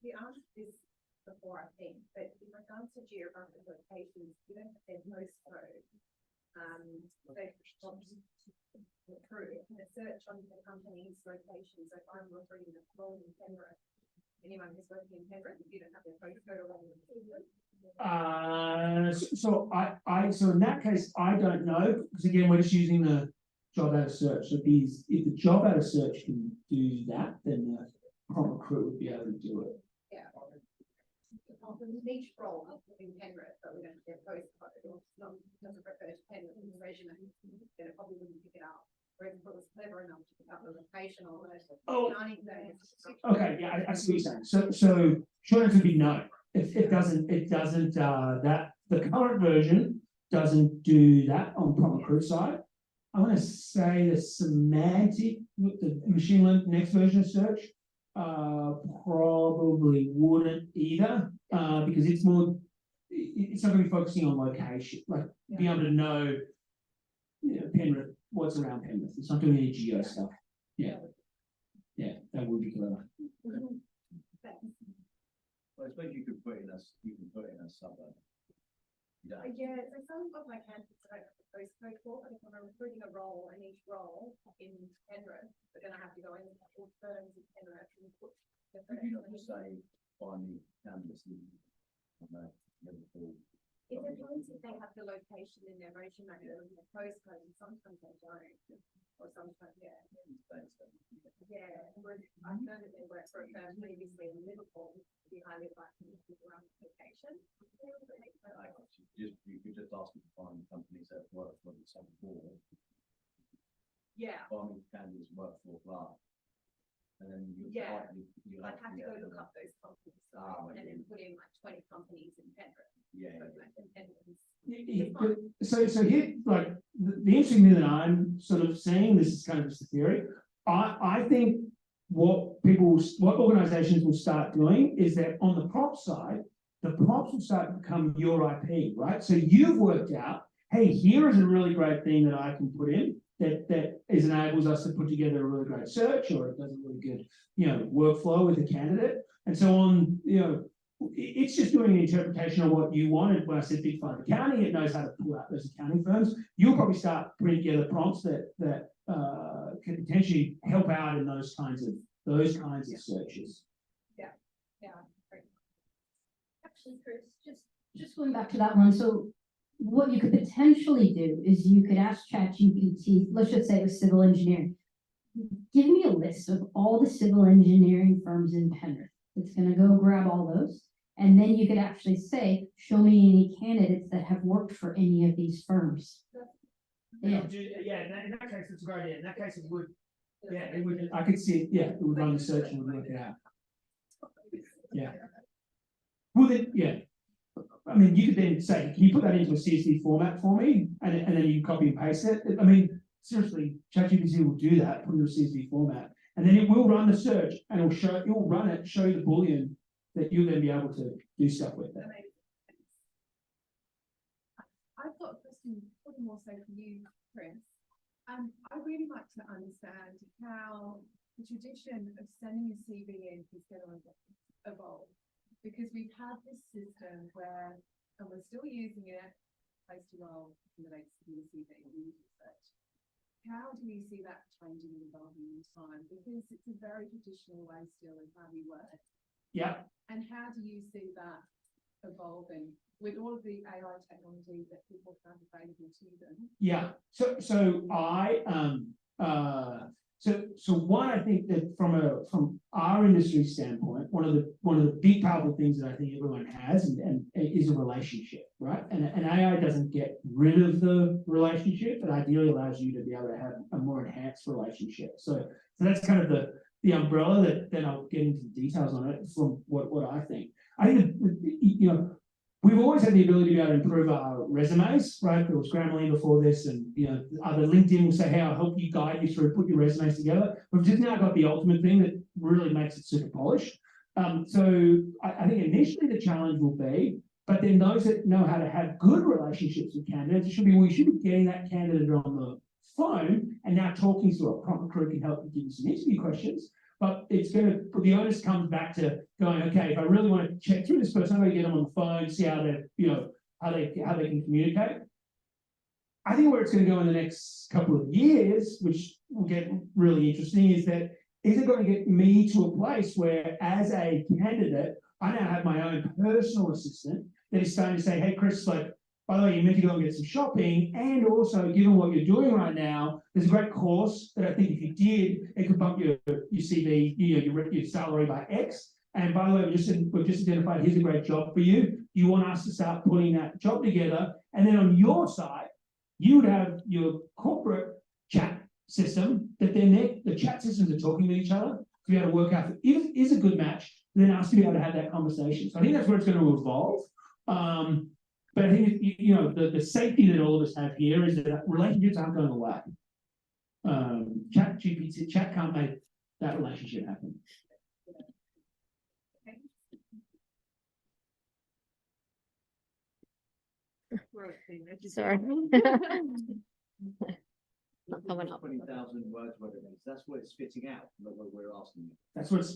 We asked this before, I think, but in regards to geographic locations, you don't have to postcode. Recruit and a search on the company's location. So if I'm recruiting a role in Penrith, anyone who's working in Penrith, you don't have their postcode or So in that case, I don't know, because again, we're just using the job ad search. So if the job ad search can do that, then the prompt recruit would be able to do it. Yeah. Each role in Penrith, but we don't have their postcode or doesn't refer to Penrith in the resume, then it probably wouldn't pick it up. Whereas if it was clever enough to pick up the location or Okay, yeah, I see what you're saying. So short answer would be no. It doesn't that the current version doesn't do that on prompt recruit side. I want to say the semantic with the machine learning next version of search probably wouldn't either, because it's more, it's not going to be focusing on location, like being able to know, Penrith, what's around Penrith. It's not doing any geo stuff. Yeah, that would be clever. Well, I suppose you can put in a suburb. Yeah, so some of my candidates don't have the postcode for, but if I'm recruiting a role and each role in Penrith, they're going to have to go in all firms in Penrith and put If you not just say, find me candidates in Liverpool. it depends if they have the location in their resume or in their postcode, and sometimes they don't, or sometimes, yeah. I've known that they work for a firm previously in Liverpool, be highly likely to be around the location. You could just ask them to find companies that work for the same board. Yeah. Find candidates work for Clark. And then I'd have to go look up those companies and then put in like 20 companies in Penrith. So here, like the interesting thing that I'm sort of saying, this is kind of just a theory. I think what organizations will start doing is that on the prompt side, the prompts will start to become your IP, right? So you've worked out, hey, here is a really great thing that I can put in that enables us to put together a really great search, or it does a really good, workflow with a candidate. And so on, it's just doing an interpretation of what you wanted. When I said big five accounting, it knows how to pull out those accounting firms. You'll probably start putting together prompts that can potentially help out in those kinds of searches. Yeah. Actually, Chris, just going back to that one. So what you could potentially do is you could ask ChatGPT, let's just say it was civil engineering. Give me a list of all the civil engineering firms in Penrith. It's going to go grab all those. And then you could actually say, show me any candidates that have worked for any of these firms. In that case, it's a great idea. In that case, it would. Yeah, it would. I could see it. Yeah, it would run the search and would work it out. Yeah. Well, then, yeah. I mean, you could then say, can you put that into a CSV format for me? And then you copy and paste it. I mean, seriously, ChatGPT will do that, put it in a CSV format. And then it will run the search and it will run it, show you the Boolean that you'll then be able to do stuff with that. I've got a question, probably more so for you, Chris. I'd really like to understand how the tradition of sending a CV in is going to evolve. Because we've had this system where, and we're still using it, placed a role, candidates to do the CV and research. How do you see that changing and evolving in time? Because it's a very traditional way still in how we work. Yeah. And how do you see that evolving with all of the AI technology that people have available to them? Yeah. So one, I think that from our industry standpoint, one of the big powerful things that I think everyone has and is a relationship, right? And AI doesn't get rid of the relationship, but ideally allows you to be able to have a more enhanced relationship. So that's kind of the umbrella that then I'll get into details on it from what I think. I think that, we've always had the ability to be able to improve our resumes, right? There was Grammarly before this, and other LinkedIn will say, "Hey, I'll help you guide you through, put your resumes together." We've just now got the ultimate thing that really makes it super polished. So I think initially the challenge will be, but then those that know how to have good relationships with candidates, we should be getting that candidate on the phone and now talking to a proper crew can help you give you some interview questions. But the onus comes back to going, okay, if I really want to check through this person, I'm going to get them on the phone, see how they can communicate. I think where it's going to go in the next couple of years, which will get really interesting, is it going to get me to a place where, as a candidate, I now have my own personal assistant that is starting to say, "Hey, Chris, by the way, you meant to go and get some shopping, and also, given what you're doing right now, there's a great course that I think if you did, it could bump your CV, your salary by X. And by the way, we've just identified here's a great job for you. You want us to start putting that job together, and then on your side, you would have your corporate chat system that then the chat systems are talking to each other to be able to work out if it is a good match, then us to be able to have that conversation. So I think that's where it's going to evolve. But I think, the safety that all of us have here is that relationships aren't going away. Chat can't make that relationship happen. Sorry. Not coming up. 20,000 words, whatever it is, that's what it's spitting out, not what we're asking you. That's what it's